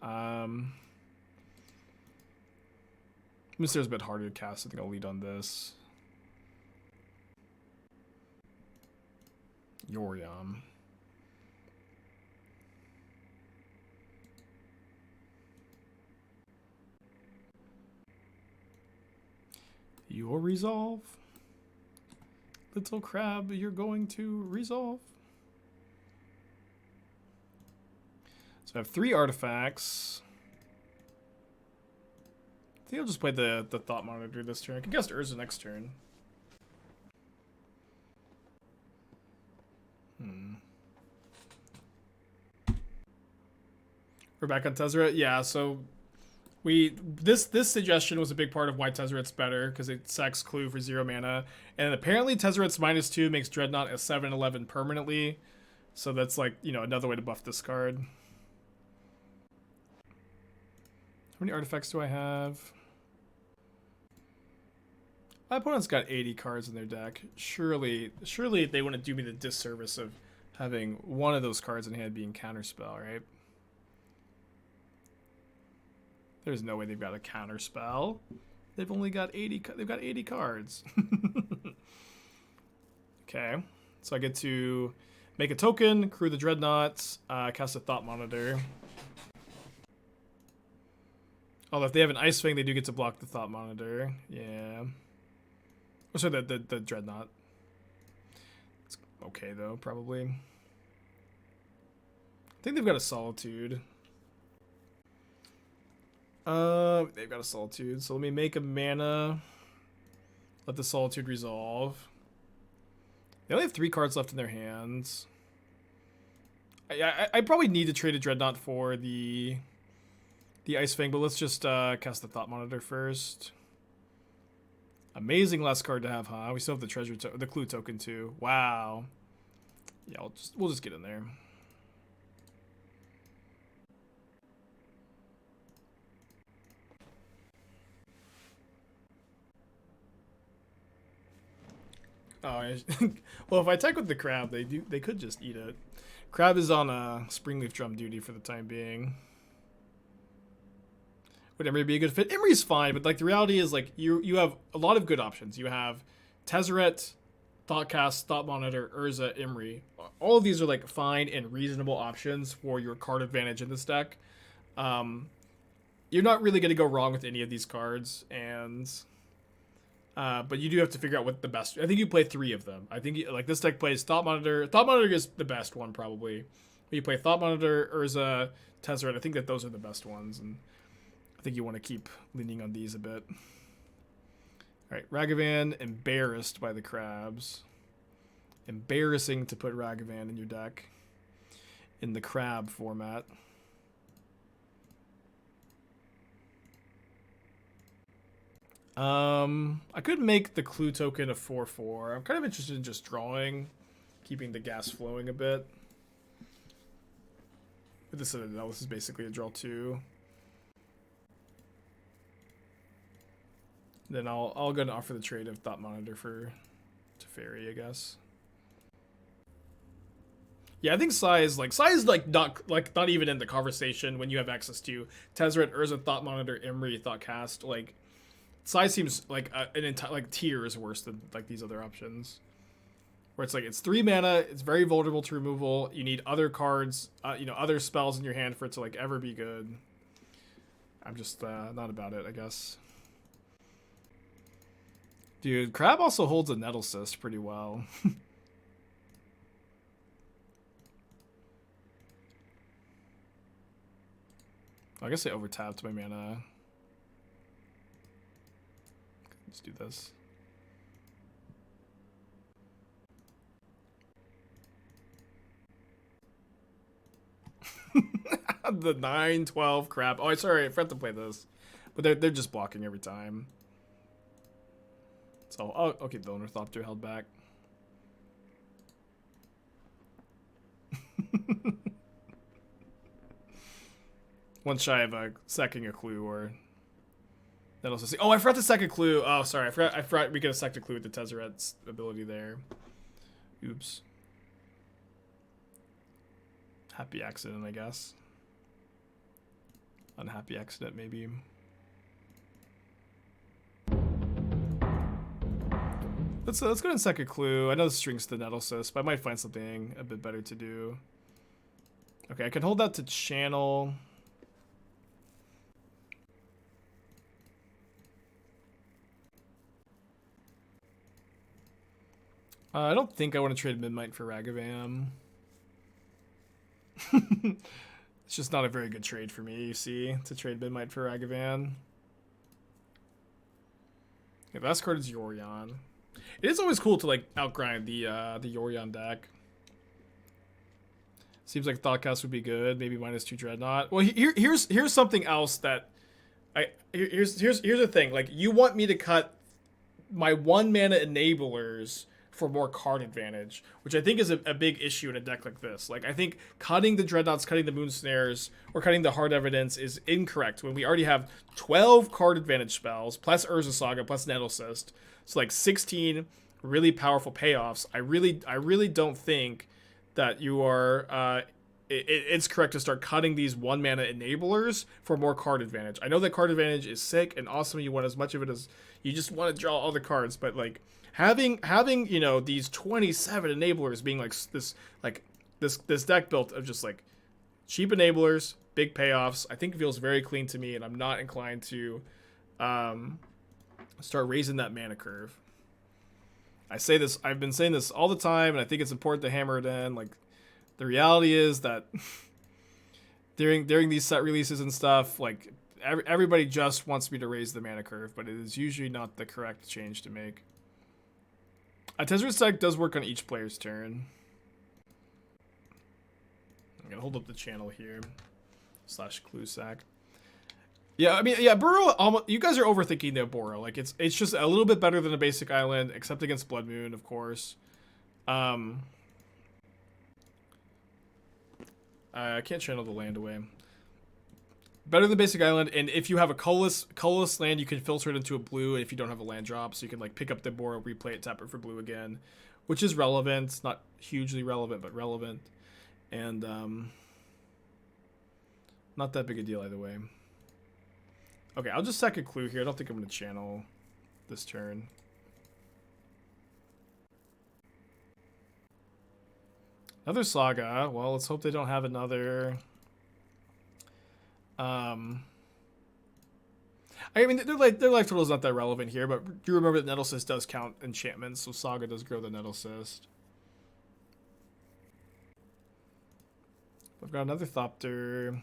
Moonstare's a bit harder to cast. I think I'll lead on this. Yoriam. Your resolve? Little crab, you're going to resolve? So I have 3 artifacts. I think I'll just play the Thought Monitor this turn. I can cast Urza next turn. We're back on Tezzeret? Yeah, so this suggestion was a big part of why Tezzeret's better, because it sacks Clue for 0 mana. And apparently Tezzeret's -2 makes Dreadnaught a 7/11 permanently. So that's like, you know, another way to buff this card. How many artifacts do I have? My opponent's got 80 cards in their deck. Surely they wouldn't do me the disservice of having one of those cards in hand being Counterspell, right? There's no way they've got a Counterspell. They've only got 80. They've got 80 cards. Okay, so I get to make a token, crew the Dreadnaught, cast a Thought Monitor. Although if they have an Ice Fang, they do get to block the Thought Monitor. Yeah. Oh, sorry, the Dreadnaught. It's okay, though, probably. I think they've got a Solitude. They've got a Solitude, so let me make a mana. Let the Solitude resolve. They only have 3 cards left in their hands. I probably need to trade a Dreadnaught for the Ice Fang, but let's just cast the Thought Monitor first. Amazing last card to have, huh? We still have the Clue token too. Wow. Yeah, we'll just get in there. Oh, well, if I attack with the crab, they could just eat it. Crab is on Springleaf Drum duty for the time being. would Emery be a good fit? Emery's fine, but like the reality is like you have a lot of good options. You have Tezzeret, Thoughtcast, Thought Monitor, Urza, Emery. All of these are like fine and reasonable options for your card advantage in this deck. You're not really going to go wrong with any of these cards, and but you do have to figure out what the best. I think you play 3 of them. I think like this deck plays Thought Monitor. Thought Monitor is the best one probably. But you play Thought Monitor, Urza, Tezzeret. I think that those are the best ones, and I think you want to keep leaning on these a bit. All right, Ragavan, embarrassed by the crabs. Embarrassing to put Ragavan in your deck in the crab format. I could make the clue token a 4/4. I'm kind of interested in just drawing, keeping the gas flowing a bit. With the Citadel, this is basically a draw 2. Then I'll go and offer the trade of Thought Monitor for Teferi, I guess. Yeah, I think Sai is not even in the conversation when you have access to Tezzeret, Urza, Thought Monitor, Emery, Thoughtcast. Like Sai seems like an entire like tier is worse than like these other options. Where it's like it's 3 mana, it's very vulnerable to removal. You need other cards, other spells in your hand for it to like ever be good. I'm just not about it, I guess. Dude, Crab also holds a Nettlecyst pretty well. I guess I overtapped my mana. Let's do this. The 9/12 crap. Oh, sorry, I forgot to play this. But they're just blocking every time. So, okay, the Ornithopter held back. One shy of sacking a clue, or that also see. Oh, I forgot to sack a clue. Oh, sorry, I forgot we could have sacked a clue with the Tezzeret's ability there. Oops. Happy accident, I guess. Unhappy accident, maybe. Let's go ahead and sack a clue. I know this shrinks the Nettlecyst, but I might find something a bit better to do. Okay, I can hold that to channel. I don't think I want to trade Memnite for Ragavan. It's just not a very good trade for me, you see, to trade Memnite for Ragavan. Okay, the last card is Yorion. It is always cool to like outgrind the Yorion deck. Seems like Thoughtcast would be good. Maybe -2 Dreadnought. Well, here's something else that here's the thing. Like, you want me to cut my 1 mana enablers for more card advantage, which I think is a big issue in a deck like this. Like, I think cutting the Dreadnoughts, cutting the Moonsnares, or cutting the Hard Evidence is incorrect when we already have 12 card advantage spells, plus Urza Saga, plus Nettlecyst. So like 16 really powerful payoffs. I really don't think that you are it's correct to start cutting these 1 mana enablers for more card advantage. I know that card advantage is sick and awesome. You want as much of it as you just want to draw all the cards, but like having these 27 enablers being like this deck built of just like cheap enablers, big payoffs, I think feels very clean to me, and I'm not inclined to start raising that mana curve. I've been saying this all the time, and I think it's important to hammer it in. Like, the reality is that during these set releases and stuff, like everybody just wants me to raise the mana curve, but it is usually not the correct change to make. A Tezzeret deck does work on each player's turn. I'm gonna hold up the channel here. / clue sack. Yeah, I mean, yeah, Oboro, you guys are overthinking the Oboro. Like, it's just a little bit better than a basic island, except against Blood Moon, of course. I can't channel the land away. Better than basic island, and if you have a colorless land, you can filter it into a blue, and if you don't have a land drop, so you can like pick up the Oboro, replay it, tap it for blue again, which is relevant. It's not hugely relevant, but relevant. And not that big a deal either way. Okay, I'll just sack a clue here. I don't think I'm going to channel this turn. Another Saga. Well, let's hope they don't have another... I mean, their life total is not that relevant here, but do remember that Nettlecyst does count enchantments, so Saga does grow the Nettlecyst. I've got another Thopter.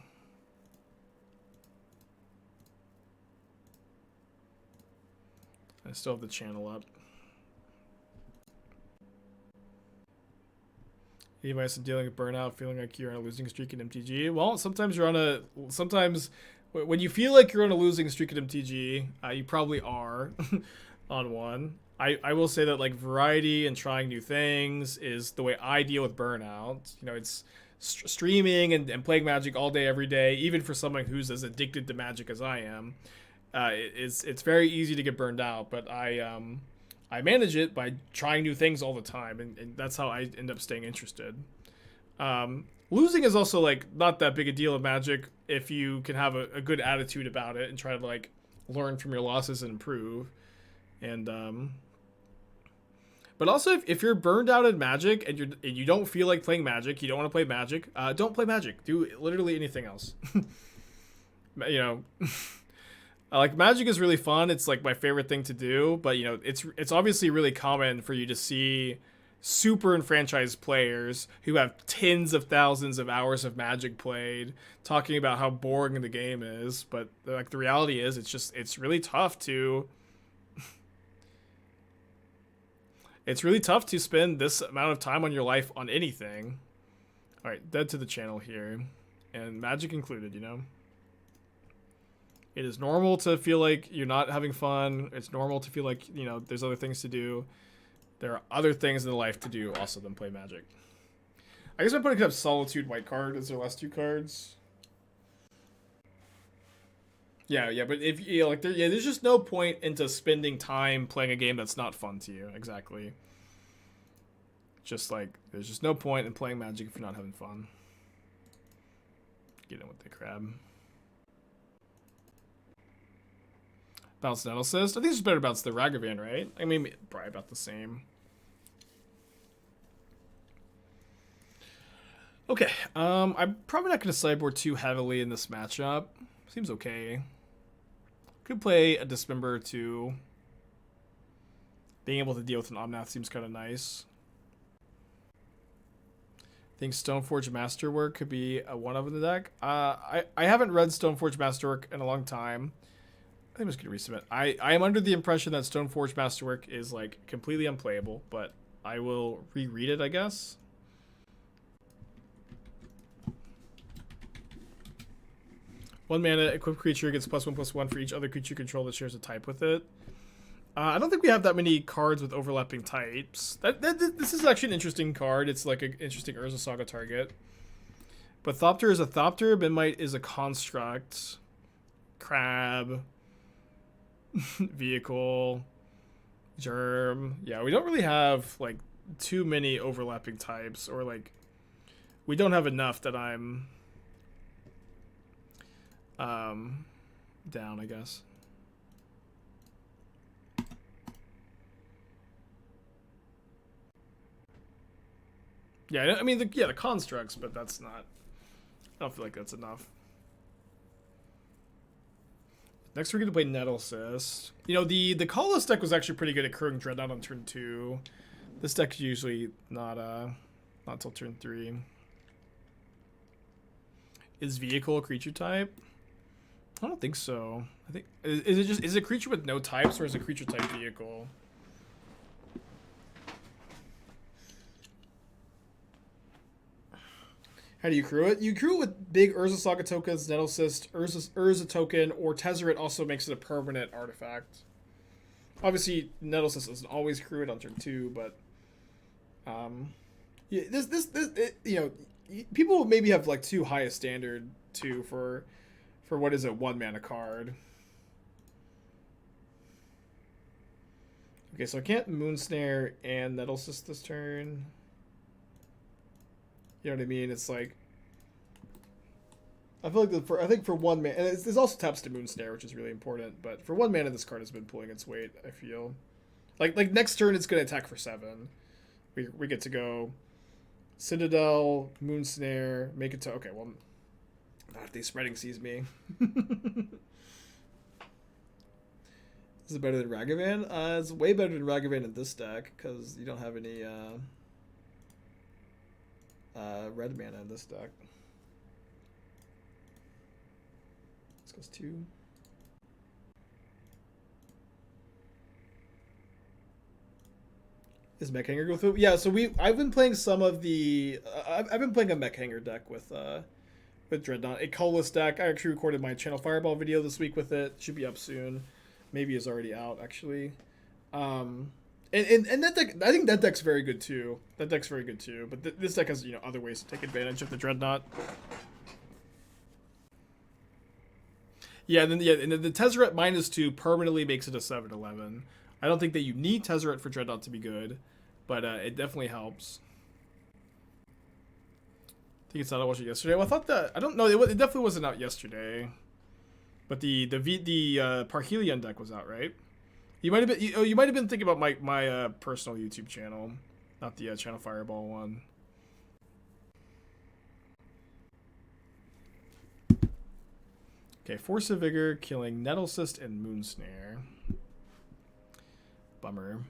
I still have the channel up. Anybody else dealing with burnout, feeling like you're on a losing streak in MTG? Well, sometimes you're on a... Sometimes when you feel like you're on a losing streak in MTG, you probably are on one. I will say that like variety and trying new things is the way I deal with burnout. You know, it's streaming and playing Magic all day, every day, even for someone who's as addicted to Magic as I am. It's very easy to get burned out, but I manage it by trying new things all the time, and that's how I end up staying interested. Losing is also like not that big a deal of Magic if you can have a good attitude about it and try to like learn from your losses and improve. And but also if you're burned out in Magic and you don't feel like playing Magic, you don't want to play Magic, don't play Magic. Do literally anything else. You know. Like Magic is really fun. It's like my favorite thing to do, but you know, it's obviously really common for you to see super enfranchised players who have tens of thousands of hours of Magic played talking about how boring the game is, but like the reality is it's really tough to spend this amount of time on your life on anything. All right, dead to the channel here, and Magic included, you know. It is normal to feel like you're not having fun. It's normal to feel like, you know, there's other things to do. There are other things in life to do also than play Magic. I guess my opponent could have Solitude white card as their last two cards. Yeah, but if you know, like there's just no point into spending time playing a game that's not fun to you. Exactly. Just like there's just no point in playing Magic if you're not having fun. Get in with the crab. Bounce Nettlecyst. I think it's better to bounce the Ragavan, right? I mean, probably about the same. Okay, I'm probably not going to sideboard too heavily in this matchup. Seems okay. Could play a Dismember too. Being able to deal with an Omnath seems kind of nice. I think Stoneforge Masterwork could be a one-of in the deck. I haven't read Stoneforge Masterwork in a long time. I think I'm just going to resubmit. I am under the impression that Stoneforge Masterwork is like completely unplayable, but I will reread it, I guess. One mana, equipped creature gets +1/+1 for each other creature you control that shares a type with it. I don't think we have that many cards with overlapping types. This is actually an interesting card. It's like an interesting Urza Saga target. But Thopter is a Thopter. Memnite is a construct. Crab. Vehicle. Germ. Yeah, we don't really have like too many overlapping types, or like we don't have enough that I'm down, I guess. Yeah, I mean, the constructs, but that's not... I don't feel like that's enough. Next, we're going to play Nettlecyst. You know, the Colorless deck was actually pretty good at crewing Dreadnaught on turn 2. This deck is usually not till turn 3. Is Vehicle a creature type? I don't think so. I think... Is it a creature with no types, or is it a creature type Vehicle? How do you crew it? You crew it with big Urza Saga tokens, Nettlecyst, Urza token, or Tezzeret also makes it a permanent artifact. Obviously, Nettlecyst doesn't always crew it on turn 2, but yeah, you know, people maybe have like too high a standard too for what is a 1-mana card. Okay, so I can't Moonsnare and Nettlecyst this turn. You know what I mean? It's like I feel like I think for 1 mana, and there's also taps to Moonsnare, which is really important. But for 1 mana, this card has been pulling its weight. I feel like next turn it's gonna attack for 7. We get to go Citadel, Moonsnare, make it to okay. Well, not if they spreading sees me. Is it better than Ragavan? It's way better than Ragavan in this deck because you don't have any red mana in this deck. This goes 2. Is Mech Hanger go through? Yeah, so I've been playing some of the I've been playing a Mech Hanger deck with Dreadnaught, a colorless deck. I actually recorded my Channel Fireball video this week with it. Should be up soon. Maybe it's already out actually. And that deck, I think that deck's very good too. That deck's very good too. But this deck has other ways to take advantage of the Dreadnaught. Yeah, and then the Tezzeret -2 permanently makes it a 7/11. I don't think that you need Tezzeret for Dreadnaught to be good, but it definitely helps. I think it's not. I watched it yesterday. Well, I thought that I don't know. It definitely wasn't out yesterday, but the Parhelion deck was out, right? You might have been. You might have been thinking about my personal YouTube channel, not the Channel Fireball one. Okay, Force of Vigor, killing Nettlecyst and Moonsnare. Bummer.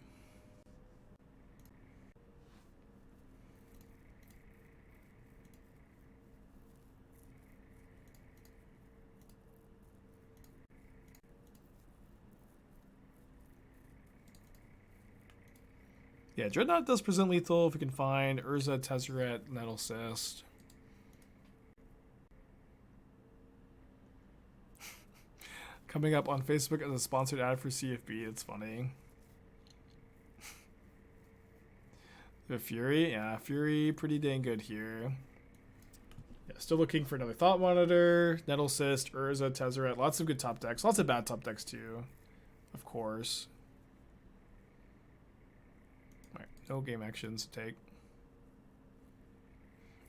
Yeah, Dreadnought does present lethal if you can find Urza, Tezzeret, Nettlecyst. Coming up on Facebook as a sponsored ad for CFB. It's funny. The Fury, yeah, Fury pretty dang good here. Yeah, still looking for another Thought Monitor, Nettlecyst, Urza, Tezzeret. Lots of good top decks. Lots of bad top decks too, of course. Alright, no game actions to take.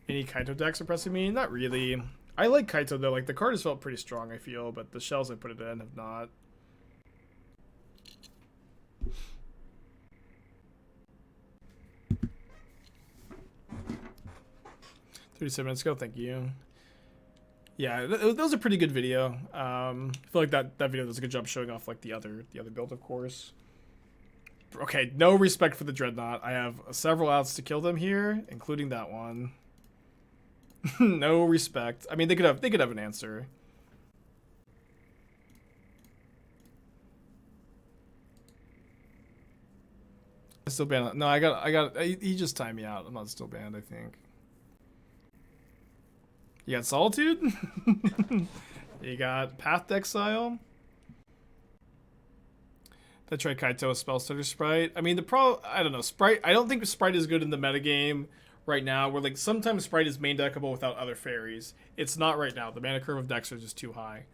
Any Kaito decks impressing me? Not really. I like Kaito though. Like the card has felt pretty strong, I feel, but the shells I put it in have not. $37 ago, thank you. Yeah, that was a pretty good video. I feel like that video does a good job showing off like the other build, of course. Okay, no respect for the Dreadnought. I have several outs to kill them here, including that one. No respect. I mean, they could have an answer. I still banned. No, he just timed me out. I'm not still banned, I think. You got Solitude? You got Path to Exile? That tried Kaito a Spellstutter Sprite. I mean, I don't know. Sprite, I don't think Sprite is good in the metagame right now, where like sometimes Sprite is main deckable without other fairies. It's not right now. The mana curve of decks are just too high.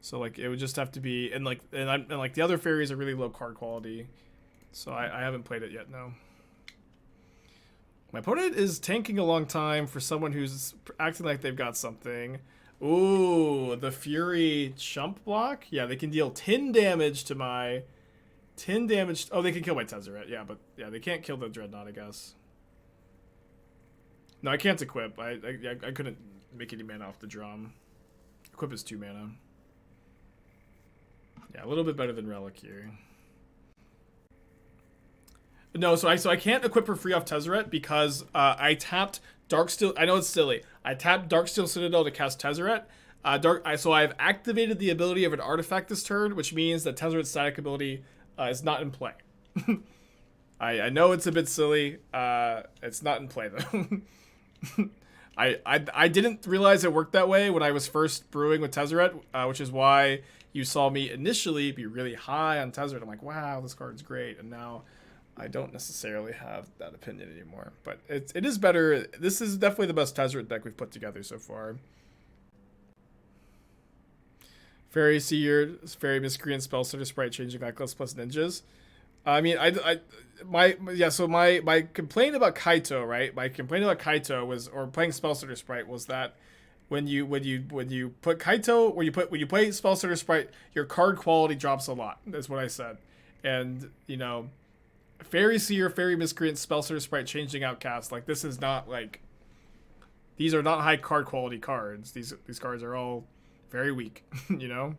So like it would just have to be, and like the other fairies are really low card quality. So I haven't played it yet, no. My opponent is tanking a long time for someone who's acting like they've got something. Ooh, the Fury chump block? Yeah, they can deal 10 damage to my... 10 damage... Oh, they can kill my Tezzeret. Yeah, but yeah, they can't kill the Dreadnought, I guess. No, I can't equip. I couldn't make any mana off the drum. Equip is 2 mana. Yeah, a little bit better than Relic here. No, so I can't equip for free off Tezzeret because I tapped Darksteel. I know it's silly. I tapped Darksteel Citadel to cast Tezzeret. So I've activated the ability of an artifact this turn, which means that Tezzeret's static ability is not in play. I know it's a bit silly. It's not in play though. I didn't realize it worked that way when I was first brewing with Tezzeret, which is why you saw me initially be really high on Tezzeret. I'm like, wow, this card's great, and now I don't necessarily have that opinion anymore, but it is better. This is definitely the best Tezzeret deck we've put together so far. Fairy Seer, Fairy Miscreant, Spellstutter Sprite, Changing Necklace plus Ninjas. I mean, my complaint about Kaito, right? My complaint about Kaito was, or playing Spellstutter Sprite, was that when you put Kaito, when you play Spell Sorter Sprite, your card quality drops a lot. That's what I said. And you know, Fairy Seer, Fairy Miscreant, Spell Sorter Sprite, Changing Outcast, like this is not like, these are not high card quality cards. These cards are all very weak. You know,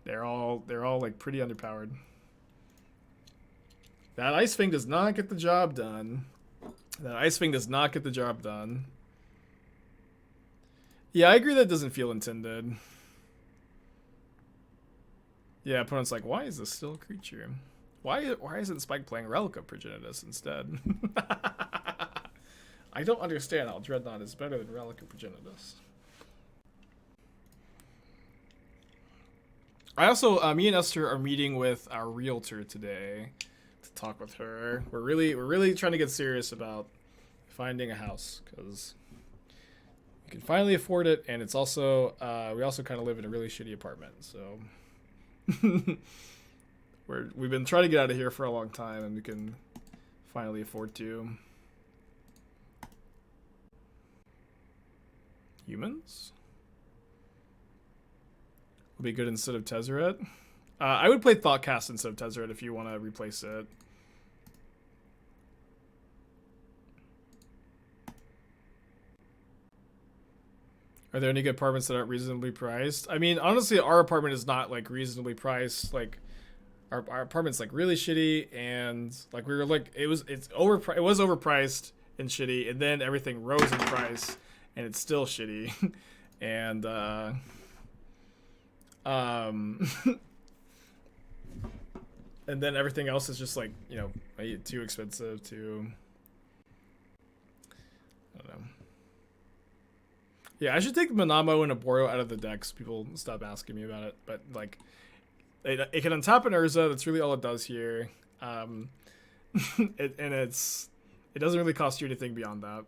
they're all like pretty underpowered. That Ice Fang does not get the job done. That Ice Fang does not get the job done. Yeah, I agree that doesn't feel intended. Yeah, opponent's like, why is this still a creature? Why isn't Spike playing Relic of Progenitus instead? I don't understand how Dreadnaught is better than Relic of Progenitus. I also, me and Esther are meeting with our realtor today to talk with her. We're really trying to get serious about finding a house because we can finally afford it, and it's also we also kind of live in a really shitty apartment, so we've been trying to get out of here for a long time, and we can finally afford to. Humans will be good instead of Tezzeret. I would play Thoughtcast instead of Tezzeret if you want to replace it. Are there any good apartments that aren't reasonably priced? I mean, honestly, our apartment is not like reasonably priced. Like our apartment's like really shitty, and like we were like it was overpriced and shitty, and then everything rose in price, and it's still shitty. And and then everything else is just like, you know, too expensive to, I don't know. Yeah, I should take Minamo and Oboro out of the deck so people stop asking me about it. But like, it can untap an Urza. That's really all it does here. It doesn't really cost you anything beyond that.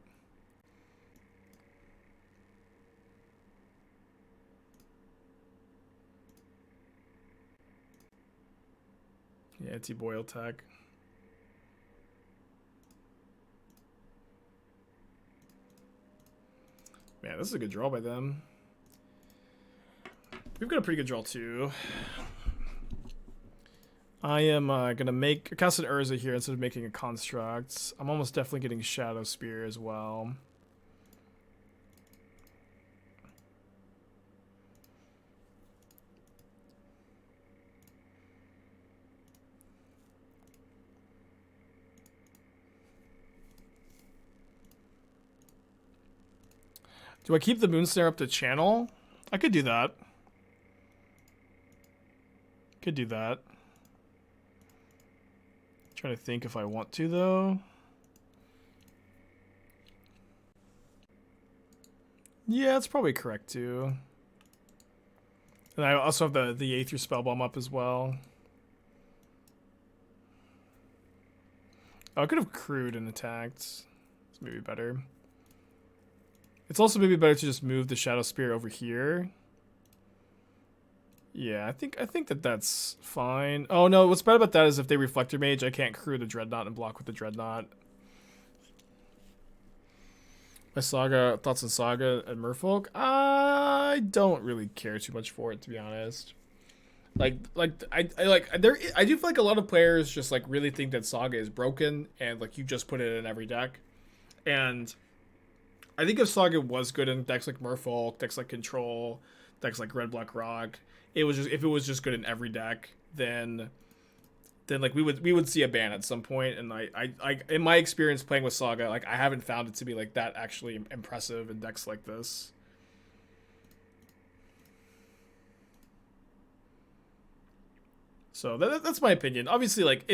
Yeah, anti-boil tech. Man, this is a good draw by them. We've got a pretty good draw too. I am gonna cast an Urza here instead of making a construct. I'm almost definitely getting Shadowspear as well. Do I keep the Moonsnare up to channel? I could do that. Could do that. Trying to think if I want to though. Yeah, that's probably correct too. And I also have the Aether Spellbomb up as well. Oh, I could have crewed and attacked. It's maybe better. It's also maybe better to just move the Shadowspear over here. Yeah, I think that's fine. Oh no, what's bad about that is if they Reflector Mage, I can't crew the Dreadnaught and block with the Dreadnaught. My Saga, thoughts on Saga and Merfolk? I don't really care too much for it, to be honest. I do feel like a lot of players just like really think that Saga is broken and like you just put it in every deck. And I think if Saga was good in decks like Merfolk, decks like Control, decks like Red Black Rock, if it was just good in every deck, then like we would see a ban at some point. And I in my experience playing with Saga, like I haven't found it to be like that actually impressive in decks like this. So that's my opinion. Obviously, like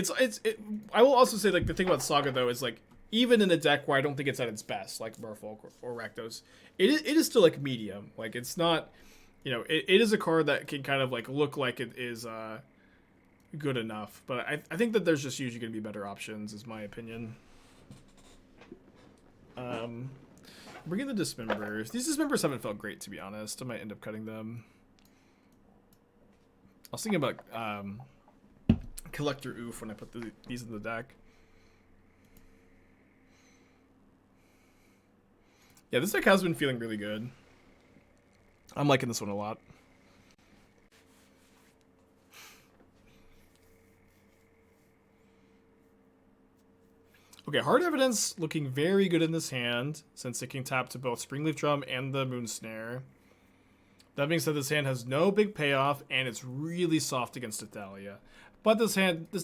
I will also say like the thing about Saga though is like even in a deck where I don't think it's at its best, like Merfolk or Rakdos, it is still like medium. Like it's not, you know, it is a card that can kind of like look like it is good enough. But I think that there's just usually going to be better options, is my opinion. Bringing the Dismembers. These Dismembers haven't felt great, to be honest. I might end up cutting them. I was thinking about Collector Oof when I put these in the deck. Yeah, this deck has been feeling really good. I'm liking this one a lot. Okay, Hard Evidence looking very good in this hand, since it can tap to both Springleaf Drum and the Moonsnare. That being said, this hand has no big payoff, and it's really soft against Athalia. But this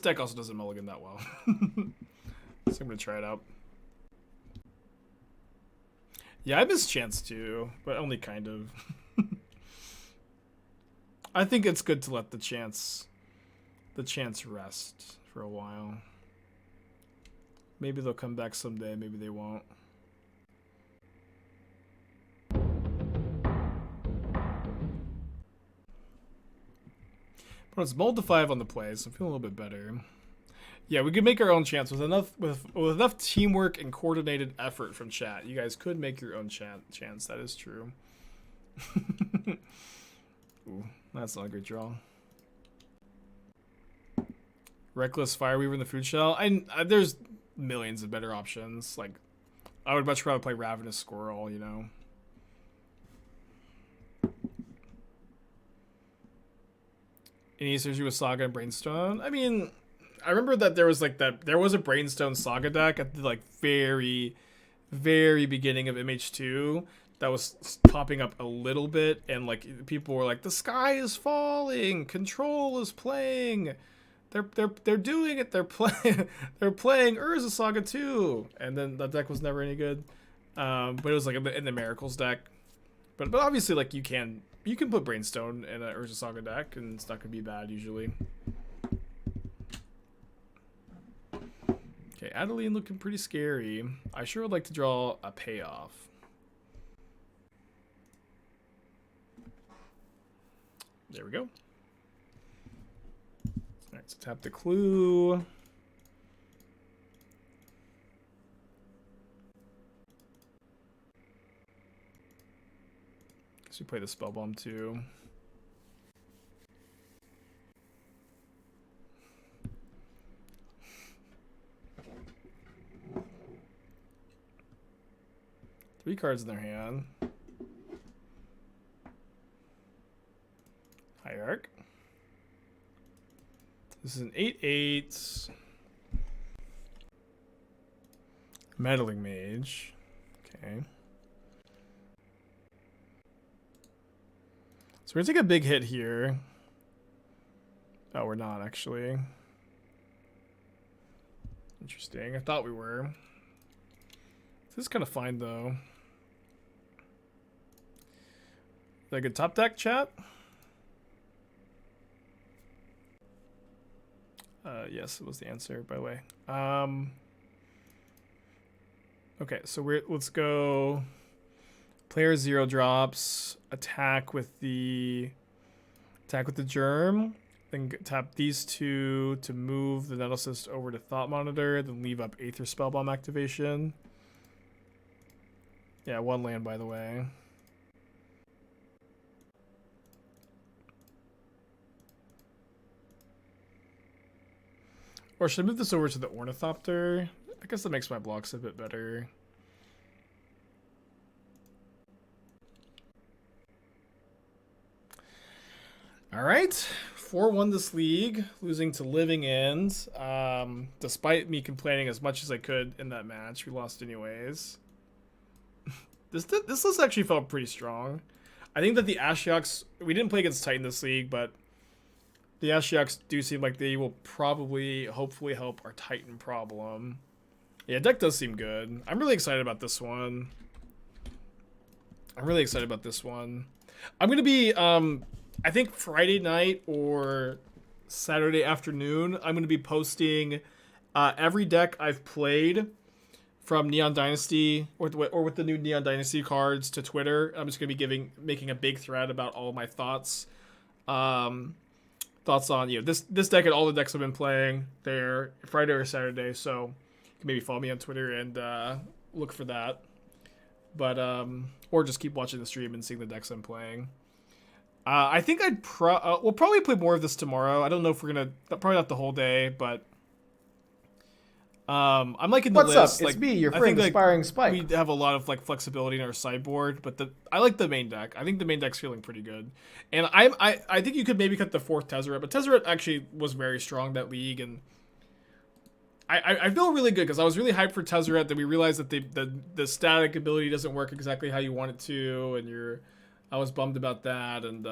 deck also doesn't mulligan that well. So I'm going to try it out. Yeah, I missed Chance too, but only kind of. I think it's good to let the chance rest for a while. Maybe they'll come back someday, maybe they won't. But it's mulled to 5 on the play, so I'm feeling a little bit better. Yeah, we could make our own chance with enough teamwork and coordinated effort from chat. You guys could make your own chance. That is true. Ooh, that's not a great draw. Reckless Fireweaver in the Food Shell. There's millions of better options. Like, I would much rather play Ravenous Squirrel, you know. Any surgery with Saga and Brainstone? I mean, I remember that there was a Brainstone Saga deck at the like very, very beginning of MH2 that was popping up a little bit, and like people were like, the sky is falling, Control is playing, they're doing it, they're playing Urza Saga 2, and then that deck was never any good. But it was like in the Miracles deck. But obviously, like, you can put Brainstone in an Urza Saga deck, and it's not gonna be bad usually. Okay, Adeline looking pretty scary. I sure would like to draw a payoff. There we go. Alright, so tap the clue. So we play the Spellbomb too. Three cards in their hand. Hierarch. This is an 8/8. Meddling Mage. Okay. So we're gonna take a big hit here. Oh, we're not actually. Interesting. I thought we were. This is kind of fine though. Is that a good top deck, chat? Yes, it was the answer, by the way. Okay, so let's go. Player 0 drops. Attack with the germ. Then tap these two to move the Nettlecyst over to Thought Monitor. Then leave up Aether Spellbomb activation. Yeah, 1 land, by the way. Or should I move this over to the Ornithopter? I guess that makes my blocks a bit better. Alright, 4-1 this league, losing to Living End. Despite me complaining as much as I could in that match, we lost anyways. This list actually felt pretty strong. I think that the Ashioks, we didn't play against Titan this league, but the Ashioks do seem like they will hopefully help our Titan problem. Yeah, deck does seem good. I'm really excited about this one. I'm going to be, I think Friday night or Saturday afternoon, I'm going to be posting every deck I've played from Neon Dynasty or with the new Neon Dynasty cards to Twitter. I'm just going to be making a big thread about all my thoughts. Thoughts on this deck and all the decks I've been playing there Friday or Saturday, so you can maybe follow me on Twitter and look for that. But or just keep watching the stream and seeing the decks I'm playing. I think we'll probably play more of this tomorrow. I don't know if we're gonna, probably not the whole day, but I'm liking the What's up? list. It's like, me, your I friend, think, like, Aspiring Spike. we have a lot of like flexibility in our sideboard, but I like the main deck. I think the main deck's feeling pretty good, and I think you could maybe cut the 4th Tezzeret, but Tezzeret actually was very strong that league, and I feel really good because I was really hyped for Tezzeret. Then we realized that the static ability doesn't work exactly how you want it to, and I was bummed about that, and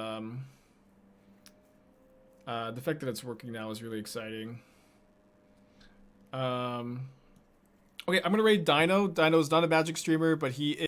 the fact that it's working now is really exciting. Okay, I'm gonna raid Dino. Dino's not a Magic streamer, but he